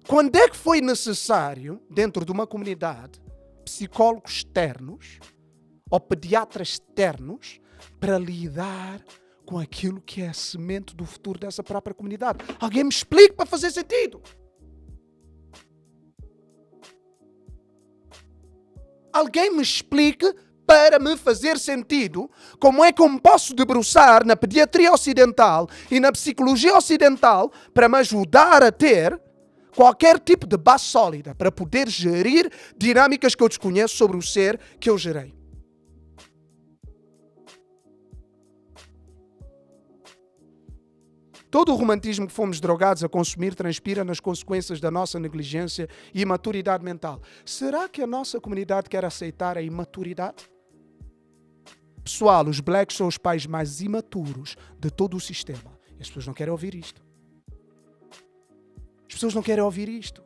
Quando é que foi necessário, dentro de uma comunidade, psicólogos externos ou pediatras externos para lidar com aquilo que é a semente do futuro dessa própria comunidade. Alguém me explique para fazer sentido. Alguém me explique para me fazer sentido como é que eu me posso debruçar na pediatria ocidental e na psicologia ocidental para me ajudar a ter qualquer tipo de base sólida para poder gerir dinâmicas que eu desconheço sobre o ser que eu gerei. Todo o romantismo que fomos drogados a consumir transpira nas consequências da nossa negligência e imaturidade mental. Será que a nossa comunidade quer aceitar a imaturidade? Pessoal, os blacks são os pais mais imaturos de todo o sistema. E as pessoas não querem ouvir isto. As pessoas não querem ouvir isto.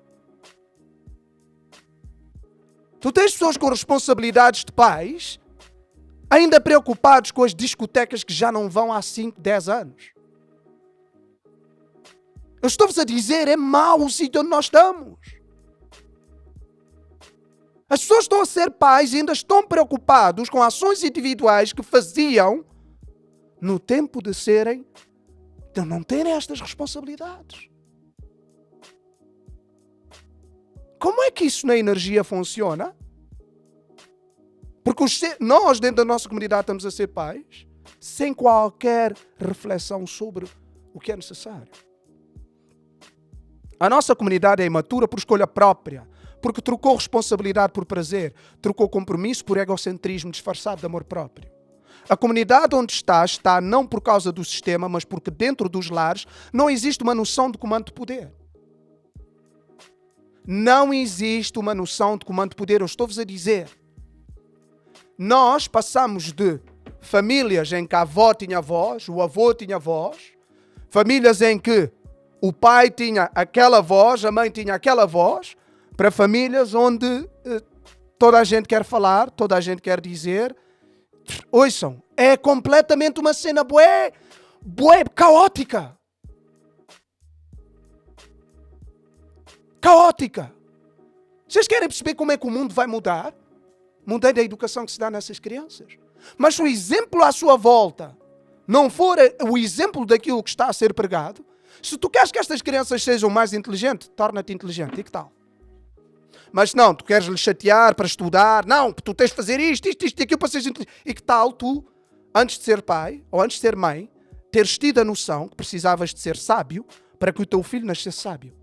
Tu tens pessoas com responsabilidades de pais ainda preocupados com as discotecas que já não vão há 5, 10 anos. Eu estou-vos a dizer, é mau o sítio onde nós estamos. As pessoas estão a ser pais e ainda estão preocupados com ações individuais que faziam no tempo de serem, de não terem estas responsabilidades. Como é que isso na energia funciona? Porque nós, dentro da nossa comunidade, estamos a ser pais sem qualquer reflexão sobre o que é necessário. A nossa comunidade é imatura por escolha própria, porque trocou responsabilidade por prazer, trocou compromisso por egocentrismo disfarçado de amor próprio. A comunidade onde está não por causa do sistema, mas porque dentro dos lares não existe uma noção de comando de poder. Não existe uma noção de comando de poder, eu estou-vos a dizer. Nós passamos de famílias em que a avó tinha voz, o avô tinha voz, famílias em que o pai tinha aquela voz, a mãe tinha aquela voz, para famílias onde toda a gente quer falar, toda a gente quer dizer. Ouçam, é completamente uma cena bué caótica. Caótica. Vocês querem perceber como é que o mundo vai mudar? Mudei da educação que se dá nessas crianças. Mas se o exemplo à sua volta não for o exemplo daquilo que está a ser pregado, se tu queres que estas crianças sejam mais inteligentes, torna-te inteligente. E que tal? Mas não, tu queres lhe chatear para estudar. Não, tu tens de fazer isto e aquilo para seres inteligente. E que tal tu, antes de ser pai ou antes de ser mãe, teres tido a noção que precisavas de ser sábio para que o teu filho nascesse sábio?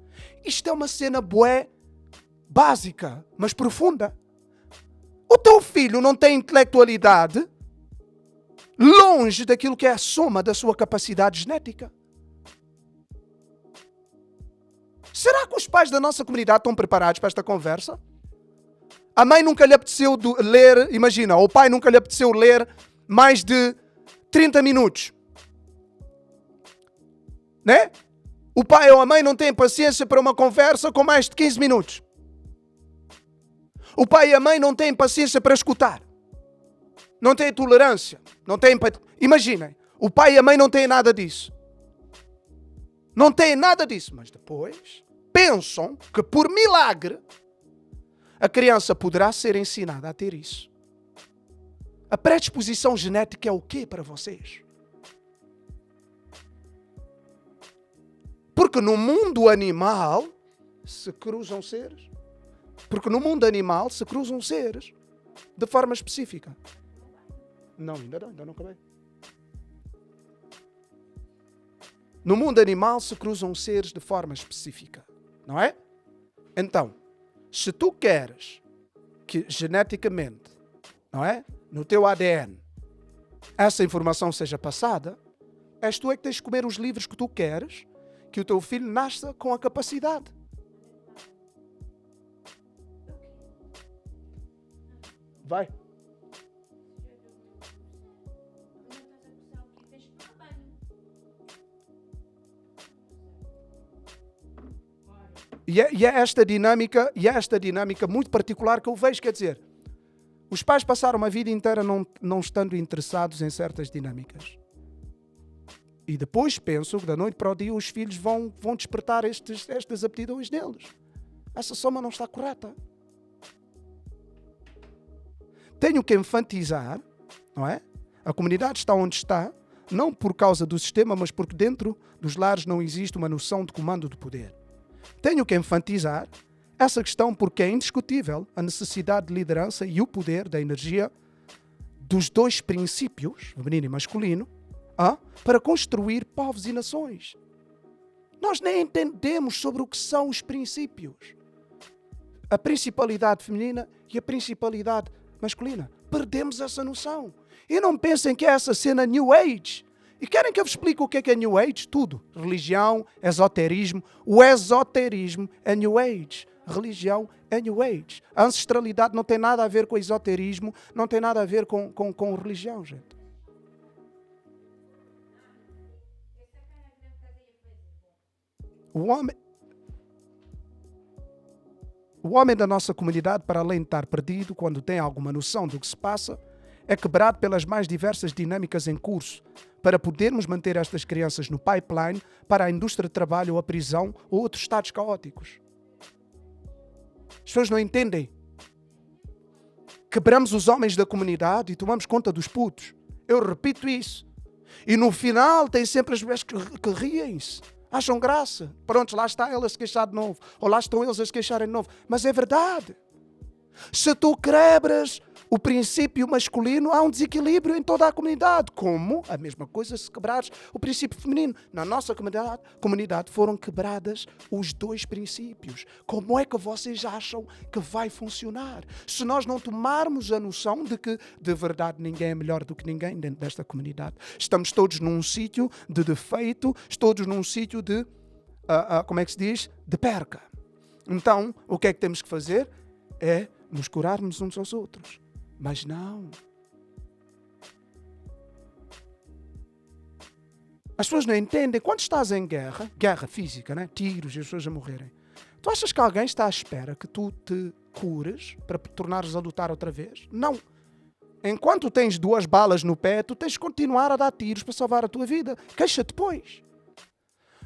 Isto é uma cena bué básica, mas profunda. O teu filho não tem intelectualidade longe daquilo que é a soma da sua capacidade genética. Será que os pais da nossa comunidade estão preparados para esta conversa? A mãe nunca lhe apeteceu ler, imagina, o pai nunca lhe apeteceu ler mais de 30 minutos. Né? O pai ou a mãe não têm paciência para uma conversa com mais de 15 minutos. O pai e a mãe não têm paciência para escutar. Não têm tolerância. Não têm empatia. Imaginem, o pai e a mãe não têm nada disso. Não têm nada disso. Mas depois pensam que por milagre a criança poderá ser ensinada a ter isso. A predisposição genética é o quê para vocês? Porque no mundo animal se cruzam seres. Porque no mundo animal se cruzam seres de forma específica. Não, ainda não acabei. No mundo animal se cruzam seres de forma específica. Não é? Então, se tu queres que geneticamente, não é? No teu ADN, essa informação seja passada, és tu é que tens de comer os livros que tu queres que o teu filho nasça com a capacidade. Vai. E é esta dinâmica muito particular que eu vejo, quer dizer, os pais passaram a vida inteira não estando interessados em certas dinâmicas. E depois pensam que da noite para o dia os filhos vão despertar estas aptidões deles. Essa soma não está correta. Tenho que enfatizar, não é? A comunidade está onde está, não por causa do sistema, mas porque dentro dos lares não existe uma noção de comando de poder. Tenho que enfatizar essa questão porque é indiscutível a necessidade de liderança e o poder da energia dos dois princípios, feminino e masculino, para construir povos e nações. Nós nem entendemos sobre o que são os princípios. A principalidade feminina e a principalidade masculina. Perdemos essa noção. E não pensem que é essa cena New Age. E querem que eu vos explique o que é New Age? Tudo. Religião, esoterismo. O esoterismo é New Age. Religião é New Age. A ancestralidade não tem nada a ver com esoterismo, não tem nada a ver com religião, gente. O homem da nossa comunidade, para além de estar perdido, quando tem alguma noção do que se passa, é quebrado pelas mais diversas dinâmicas em curso, para podermos manter estas crianças no pipeline para a indústria de trabalho ou a prisão ou outros estados caóticos. As pessoas não entendem. Quebramos os homens da comunidade e tomamos conta dos putos. Eu repito isso. E no final tem sempre as mulheres que riem-se. Acham graça. Pronto, lá está ela a se queixar de novo. Ou lá estão eles a se queixarem de novo. Mas é verdade. Se tu quebras o princípio masculino, há um desequilíbrio em toda a comunidade. Como? A mesma coisa se quebrares o princípio feminino. Na nossa comunidade foram quebradas os dois princípios. Como é que vocês acham que vai funcionar? Se nós não tomarmos a noção de que, de verdade, ninguém é melhor do que ninguém dentro desta comunidade. Estamos todos num sítio de defeito, todos num sítio de, como é que se diz? De perca. Então, o que é que temos que fazer? É nos curarmos uns aos outros. Mas não. As pessoas não entendem. Quando estás em guerra física, né? Tiros e as pessoas a morrerem, tu achas que alguém está à espera que tu te cures para te tornares a lutar outra vez? Não. Enquanto tens 2 balas no pé, tu tens de continuar a dar tiros para salvar a tua vida. Queixa-te depois.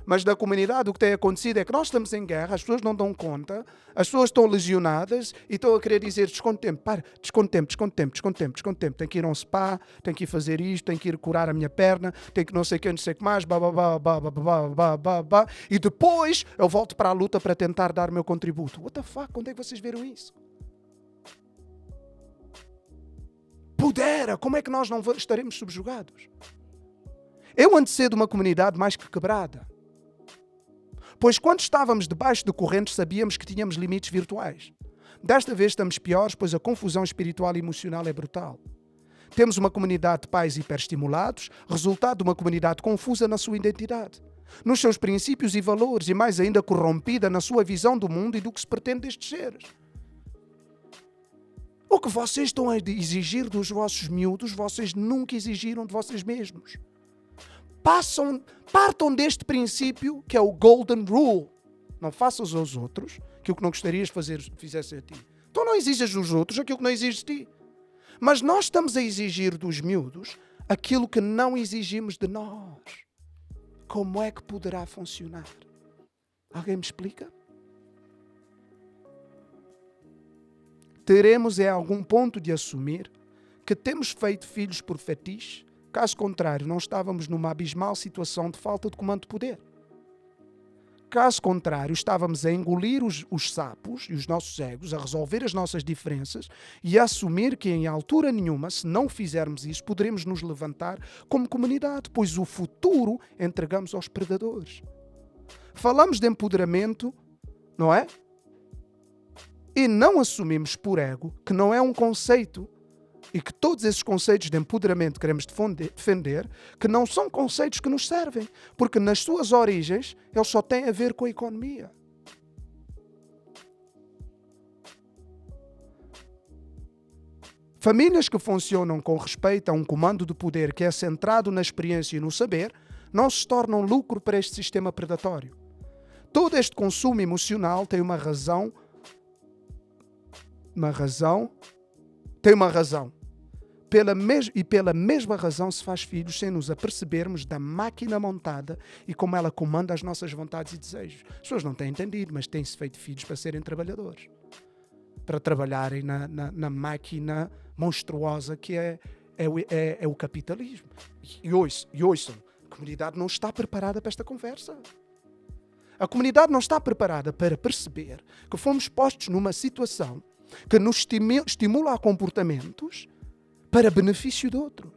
Mas da comunidade o que tem acontecido é que nós estamos em guerra, as pessoas não dão conta, as pessoas estão lesionadas e estão a querer dizer desconto tempo, tenho que ir a um spa, tenho que ir fazer isto, tenho que ir curar a minha perna, tenho que não sei o que mais, e depois eu volto para a luta para tentar dar o meu contributo. What the fuck? Onde é que vocês viram isso? Pudera, como é que nós não estaremos subjugados? Eu ando cedo uma comunidade mais que quebrada. Pois quando estávamos debaixo de correntes sabíamos que tínhamos limites virtuais. Desta vez estamos piores, pois a confusão espiritual e emocional é brutal. Temos uma comunidade de pais hiperestimulados, resultado de uma comunidade confusa na sua identidade, nos seus princípios e valores e mais ainda corrompida na sua visão do mundo e do que se pretende destes seres. O que vocês estão a exigir dos vossos miúdos, vocês nunca exigiram de vocês mesmos. Partam deste princípio que é o Golden Rule. Não faças aos outros aquilo que não gostarias de fazer, fizessem a ti. Então não exijas dos outros aquilo que não exiges de ti. Mas nós estamos a exigir dos miúdos aquilo que não exigimos de nós. Como é que poderá funcionar? Alguém me explica? Teremos em algum ponto de assumir que temos feito filhos por fetiche. Caso contrário, não estávamos numa abismal situação de falta de comando de poder. Caso contrário, estávamos a engolir os sapos e os nossos egos, a resolver as nossas diferenças e a assumir que em altura nenhuma, se não fizermos isso, poderemos nos levantar como comunidade, pois o futuro entregamos aos predadores. Falamos de empoderamento, não é? E não assumimos por ego que não é um conceito e que todos esses conceitos de empoderamento que queremos defender, que não são conceitos que nos servem, porque nas suas origens eles só têm a ver com a economia. Famílias que funcionam com respeito a um comando de poder que é centrado na experiência e no saber, não se tornam lucro para este sistema predatório. Todo este consumo emocional tem uma razão. Pela mesma razão se faz filhos sem nos apercebermos da máquina montada e como ela comanda as nossas vontades e desejos. As pessoas não têm entendido, mas têm-se feito filhos para serem trabalhadores. Para trabalharem na máquina monstruosa que é o capitalismo. E ouçam, a comunidade não está preparada para esta conversa. A comunidade não está preparada para perceber que fomos postos numa situação que nos estimula a comportamentos para benefício de outros.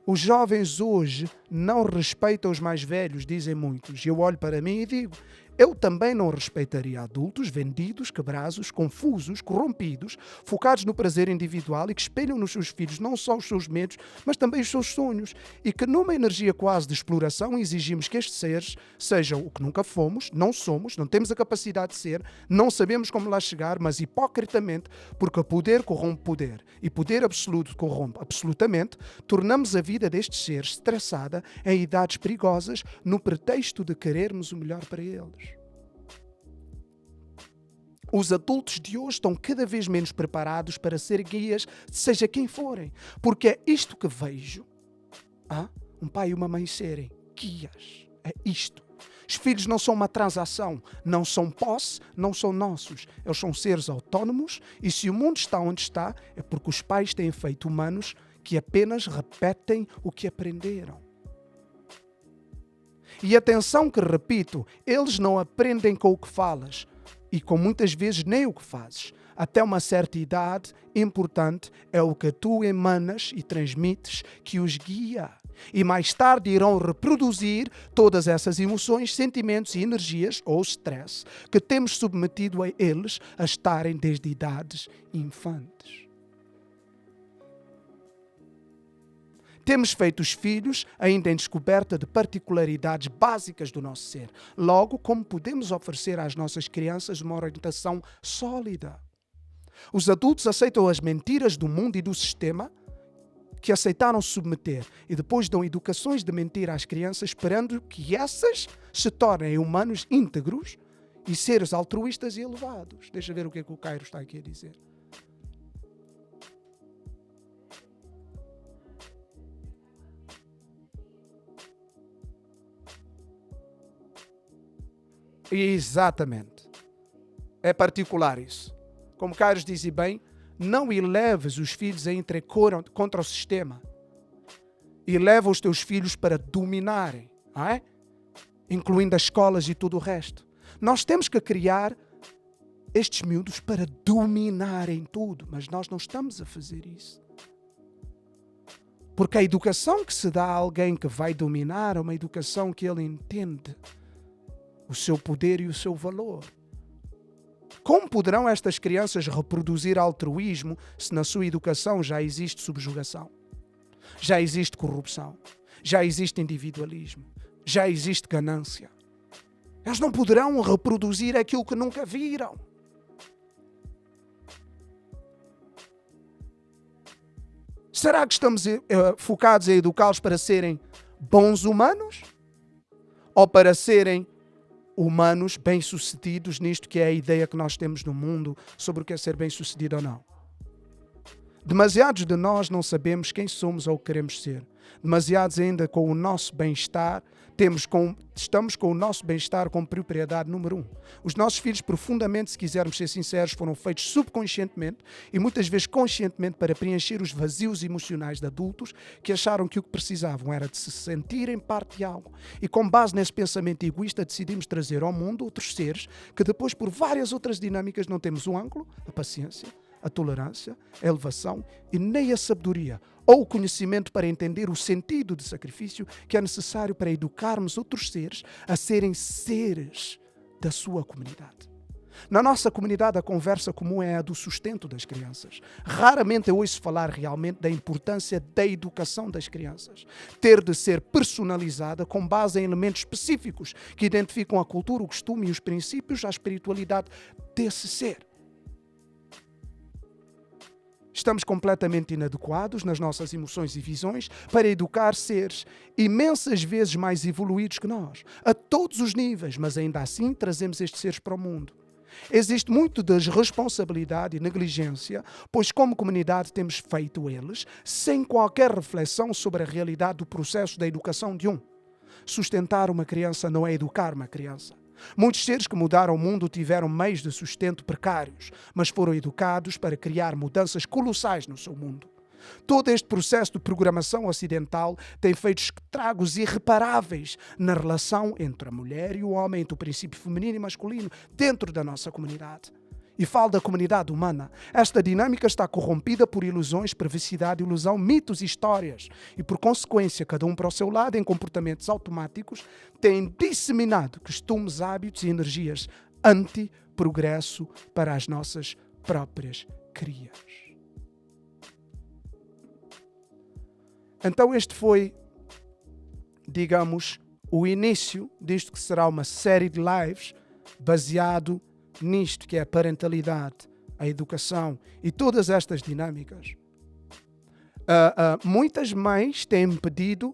Os jovens hoje não respeitam os mais velhos, dizem muitos. E eu olho para mim e digo, eu também não respeitaria adultos vendidos, quebrados, confusos, corrompidos, focados no prazer individual e que espelham nos seus filhos não só os seus medos, mas também os seus sonhos. E que numa energia quase de exploração exigimos que estes seres sejam o que nunca fomos, não somos, não temos a capacidade de ser, não sabemos como lá chegar, mas hipocritamente, porque poder corrompe poder e poder absoluto corrompe absolutamente, tornamos a vida destes seres estressada em idades perigosas no pretexto de querermos o melhor para eles. Os adultos de hoje estão cada vez menos preparados para ser guias, seja quem forem. Porque é isto que vejo. Um pai e uma mãe serem guias. É isto. Os filhos não são uma transação, não são posse, não são nossos. Eles são seres autónomos e se o mundo está onde está, é porque os pais têm feito humanos que apenas repetem o que aprenderam. E atenção que, repito, eles não aprendem com o que falas e com muitas vezes nem o que fazes. Até uma certa idade, importante é o que tu emanas e transmites que os guia. E mais tarde irão reproduzir todas essas emoções, sentimentos e energias, ou stress, que temos submetido a eles a estarem desde idades infantes. Temos feito os filhos ainda em descoberta de particularidades básicas do nosso ser. Logo, como podemos oferecer às nossas crianças uma orientação sólida? Os adultos aceitam as mentiras do mundo e do sistema que aceitaram submeter e depois dão educações de mentira às crianças esperando que essas se tornem humanos íntegros e seres altruístas e elevados. Deixa ver o que é que o Cairo está aqui a dizer. Exatamente. É particular isso. Como Carlos disse bem, não eleves os filhos a entrar contra o sistema. Eleva os teus filhos para dominarem, não é? Incluindo as escolas e tudo o resto. Nós temos que criar estes miúdos para dominarem tudo, mas nós não estamos a fazer isso. Porque a educação que se dá a alguém que vai dominar é uma educação que ele entende o seu poder e o seu valor. Como poderão estas crianças reproduzir altruísmo se na sua educação já existe subjugação? Já existe corrupção? Já existe individualismo? Já existe ganância? Eles não poderão reproduzir aquilo que nunca viram. Será que estamos focados em educá-los para serem bons humanos? Ou para serem humanos bem-sucedidos nisto que é a ideia que nós temos no mundo sobre o que é ser bem-sucedido ou não? Demasiados de nós não sabemos quem somos ou o que queremos ser. Demasiados ainda com o nosso bem-estar, estamos com o nosso bem-estar como prioridade número 1. Os nossos filhos, profundamente, se quisermos ser sinceros, foram feitos subconscientemente e muitas vezes conscientemente para preencher os vazios emocionais de adultos que acharam que o que precisavam era de se sentirem parte de algo. E com base nesse pensamento egoísta decidimos trazer ao mundo outros seres que depois, por várias outras dinâmicas, não temos o ângulo, a paciência, a tolerância, a elevação e nem a sabedoria ou o conhecimento para entender o sentido de sacrifício que é necessário para educarmos outros seres a serem seres da sua comunidade. Na nossa comunidade, a conversa comum é a do sustento das crianças. Raramente eu ouço falar realmente da importância da educação das crianças. Ter de ser personalizada com base em elementos específicos que identificam a cultura, o costume e os princípios, a espiritualidade desse ser. Estamos completamente inadequados nas nossas emoções e visões para educar seres imensas vezes mais evoluídos que nós, a todos os níveis, mas ainda assim trazemos estes seres para o mundo. Existe muito de desresponsabilidade e negligência, pois como comunidade temos feito eles sem qualquer reflexão sobre a realidade do processo da educação de um. Sustentar uma criança não é educar uma criança. Muitos seres que mudaram o mundo tiveram meios de sustento precários, mas foram educados para criar mudanças colossais no seu mundo. Todo este processo de programação ocidental tem feito estragos irreparáveis na relação entre a mulher e o homem, entre o princípio feminino e masculino, dentro da nossa comunidade. E falo da comunidade humana. Esta dinâmica está corrompida por ilusões, perversidade, ilusão, mitos e histórias. E, por consequência, cada um para o seu lado, em comportamentos automáticos, tem disseminado costumes, hábitos e energias anti-progresso para as nossas próprias crias. Então este foi, digamos, o início disto que será uma série de lives baseado nisto que é a parentalidade, a educação e todas estas dinâmicas. Muitas mães têm-me pedido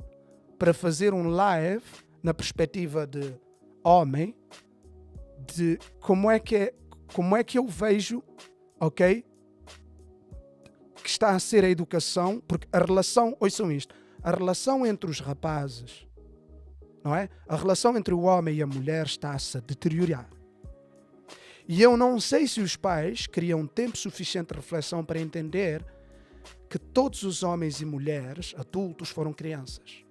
para fazer um live na perspectiva de homem, de como é que eu vejo, ok? Que está a ser a educação, porque a relação, ouçam isto, a relação entre os rapazes, não é? A relação entre o homem e a mulher está a se deteriorar. E eu não sei se os pais criam tempo suficiente de reflexão para entender que todos os homens e mulheres adultos foram crianças.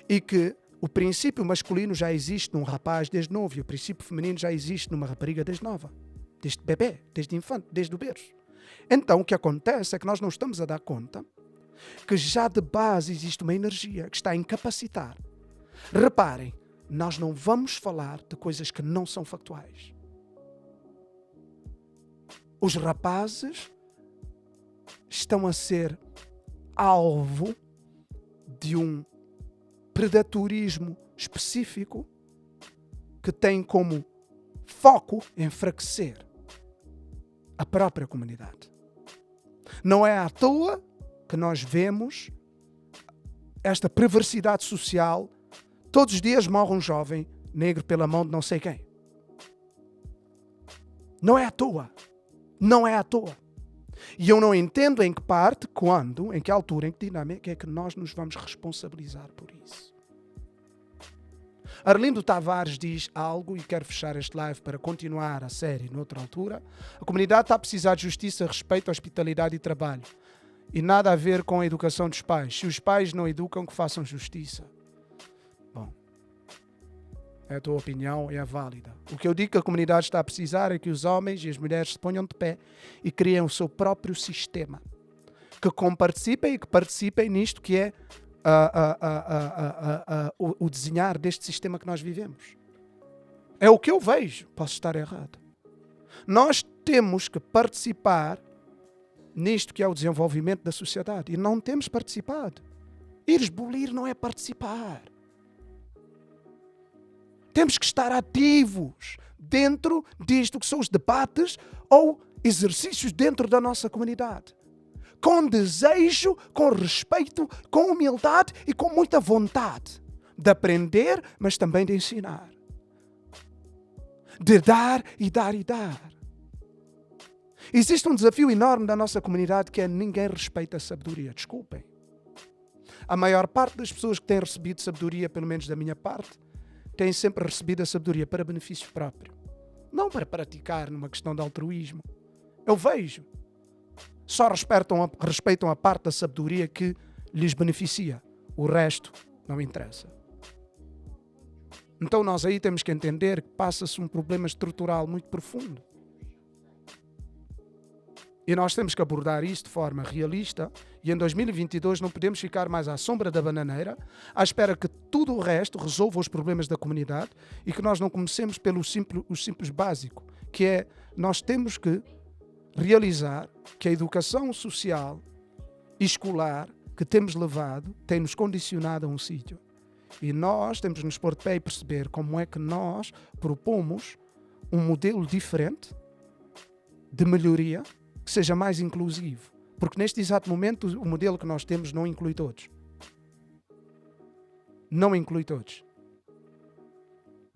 E que o princípio masculino já existe num rapaz desde novo e o princípio feminino já existe numa rapariga desde nova. Desde bebê, desde infante, desde o berço. Então o que acontece é que nós não estamos a dar conta que já de base existe uma energia que está a incapacitar. Reparem, nós não vamos falar de coisas que não são factuais. Os rapazes estão a ser alvo de um predadorismo específico que tem como foco enfraquecer a própria comunidade. Não é à toa que nós vemos esta perversidade social. Todos os dias morre um jovem negro pela mão de não sei quem. Não é à toa. Não é à toa. E eu não entendo em que parte, quando, em que altura, em que dinâmica é que nós nos vamos responsabilizar por isso. Arlindo Tavares diz algo, e quero fechar este live para continuar a série noutra altura. A comunidade está a precisar de justiça, respeito, hospitalidade e trabalho. E nada a ver com a educação dos pais. Se os pais não educam, que façam justiça. Bom, a tua opinião é válida. O que eu digo que a comunidade está a precisar é que os homens e as mulheres se ponham de pé e criem o seu próprio sistema. Que participem e que participem nisto que é o desenhar deste sistema que nós vivemos. É o que eu vejo. Posso estar errado. Nós temos que participar nisto que é o desenvolvimento da sociedade. E não temos participado. Ires bolir não é participar. Temos que estar ativos dentro disto que são os debates ou exercícios dentro da nossa comunidade. Com desejo, com respeito, com humildade e com muita vontade de aprender, mas também de ensinar. De dar e dar e dar. Existe um desafio enorme da nossa comunidade que é ninguém respeita a sabedoria. Desculpem. A maior parte das pessoas que têm recebido sabedoria, pelo menos da minha parte, têm sempre recebido a sabedoria para benefício próprio. Não para numa questão de altruísmo. Eu vejo. Só respeitam a parte da sabedoria que lhes beneficia. O resto não interessa. Então nós aí temos que entender que passa-se um problema estrutural muito profundo. E nós temos que abordar isto de forma realista. E em 2022 não podemos ficar mais à sombra da bananeira, à espera que tudo o resto resolva os problemas da comunidade e que nós não comecemos pelo simples básico, que é nós temos que realizar que a educação social e escolar que temos levado tem-nos condicionado a um sítio. E nós temos de nos pôr de pé e perceber como é que nós propomos um modelo diferente de melhoria que seja mais inclusivo. Porque neste exato momento o modelo que nós temos não inclui todos. Não inclui todos.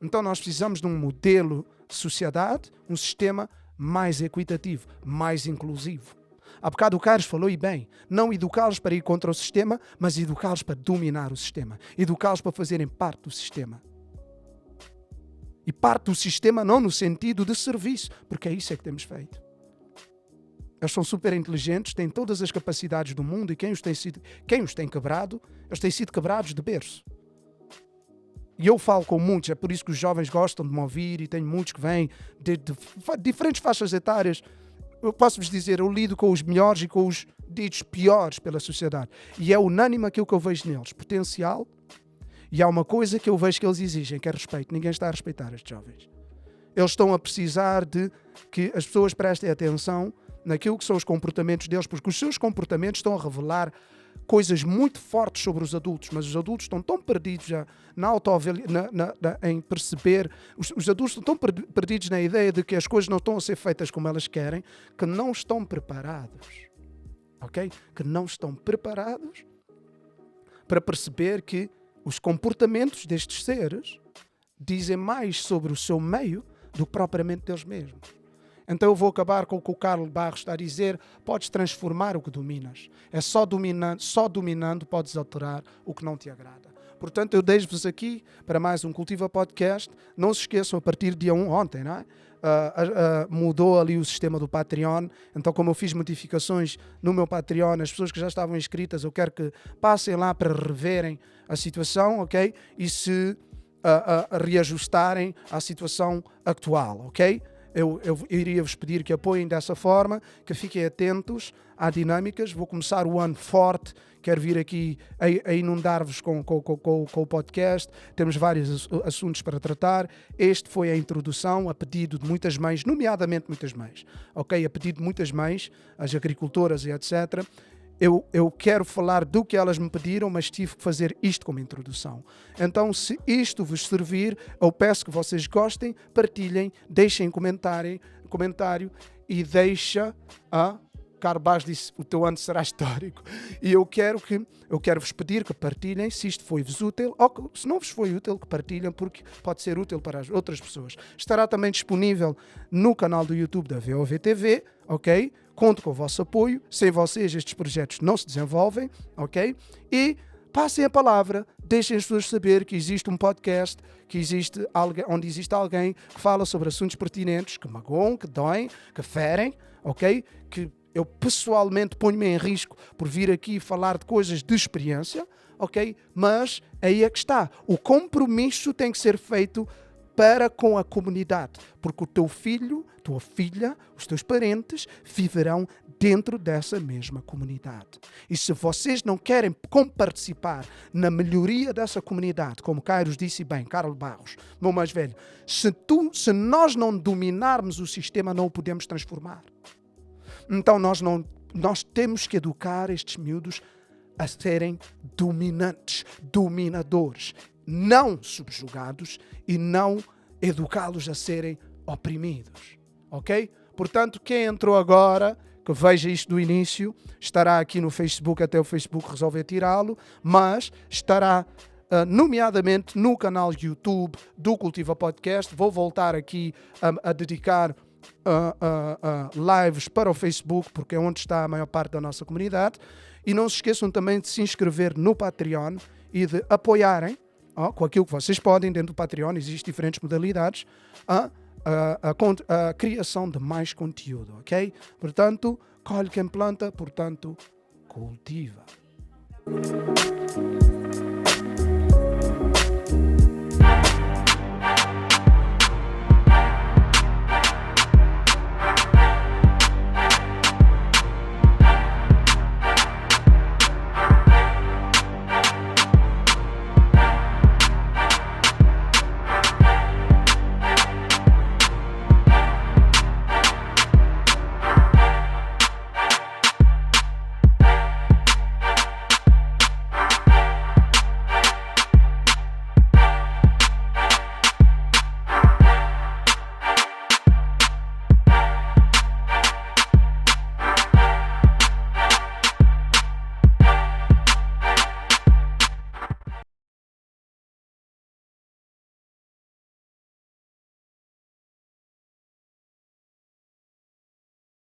Então nós precisamos de um modelo de sociedade, um sistema mais equitativo, mais inclusivo. Há bocado o Carlos falou e bem, não educá-los para ir contra o sistema, mas educá-los para dominar o sistema. Educá-los para fazerem parte do sistema. E parte do sistema não no sentido de serviço, porque é isso que temos feito. Eles são super inteligentes, têm todas as capacidades do mundo e quem os tem quebrado, eles têm sido quebrados de berço. E eu falo com muitos, é por isso que os jovens gostam de me ouvir e tenho muitos que vêm de diferentes faixas etárias. Eu posso-vos dizer, eu lido com os melhores e com os ditos piores pela sociedade. E é unânime aquilo que eu vejo neles, potencial. E há uma coisa que eu vejo que eles exigem, que é respeito. Ninguém está a respeitar estes jovens. Eles estão a precisar de que as pessoas prestem atenção naquilo que são os comportamentos deles, porque os seus comportamentos estão a revelar coisas muito fortes sobre os adultos, mas os adultos estão tão perdidos já em perceber, os adultos estão tão perdidos na ideia de que as coisas não estão a ser feitas como elas querem, que não estão preparados, ok? Que não estão preparados para perceber que os comportamentos destes seres dizem mais sobre o seu meio do que propriamente deles mesmos. Então eu vou acabar com o que o Carlos Barros está a dizer, podes transformar o que dominas. É só dominando podes alterar o que não te agrada. Portanto, eu deixo-vos aqui para mais um Cultiva Podcast. Não se esqueçam, a partir do dia 1, ontem, não é? Mudou ali o sistema do Patreon. Então, como eu fiz modificações no meu Patreon, as pessoas que já estavam inscritas, eu quero que passem lá para reverem a situação, ok? E se reajustarem à situação atual, ok? Eu iria-vos pedir que apoiem dessa forma, que fiquem atentos às dinâmicas. Vou começar o ano forte, quero vir aqui a inundar-vos com o podcast. Temos vários assuntos para tratar. Este foi a introdução a pedido de muitas mães, nomeadamente muitas mães, ok? A pedido de muitas mães, as agricultoras e etc., Eu quero falar do que elas me pediram, mas tive que fazer isto como introdução. Então, se isto vos servir, eu peço que vocês gostem, partilhem, deixem comentário e deixa Carbaz disse, o teu ano será histórico. E eu quero vos pedir que partilhem se isto foi-vos útil, ou que, se não vos foi útil, que partilhem, porque pode ser útil para as outras pessoas. Estará também disponível no canal do YouTube da VOVTV, ok? Conto com o vosso apoio. Sem vocês estes projetos não se desenvolvem, ok? E passem a palavra, deixem as pessoas saber que existe um podcast, que existe onde existe alguém que fala sobre assuntos pertinentes, que magoam, que doem, que ferem, ok? Que eu pessoalmente ponho-me em risco por vir aqui falar de coisas de experiência, ok? Mas aí é que está. O compromisso tem que ser feito para com a comunidade, porque o teu filho, tua filha, os teus parentes viverão dentro dessa mesma comunidade. E se vocês não querem participar na melhoria dessa comunidade, como Carlos disse bem, Carlos Barros, meu mais velho, se nós não dominarmos o sistema, não o podemos transformar. Então nós temos que educar estes miúdos a serem dominantes, dominadores, não subjugados e não educá-los a serem oprimidos, ok? Portanto, quem entrou agora, que veja isto do início, estará aqui no Facebook até o Facebook resolver tirá-lo, mas estará nomeadamente no canal YouTube do Cultiva Podcast. Vou voltar aqui a dedicar lives para o Facebook, porque é onde está a maior parte da nossa comunidade. E não se esqueçam também de se inscrever no Patreon e de apoiarem com aquilo que vocês podem dentro do Patreon. Existem diferentes modalidades a criação de mais conteúdo, ok? Portanto, colhe quem planta, portanto, cultiva.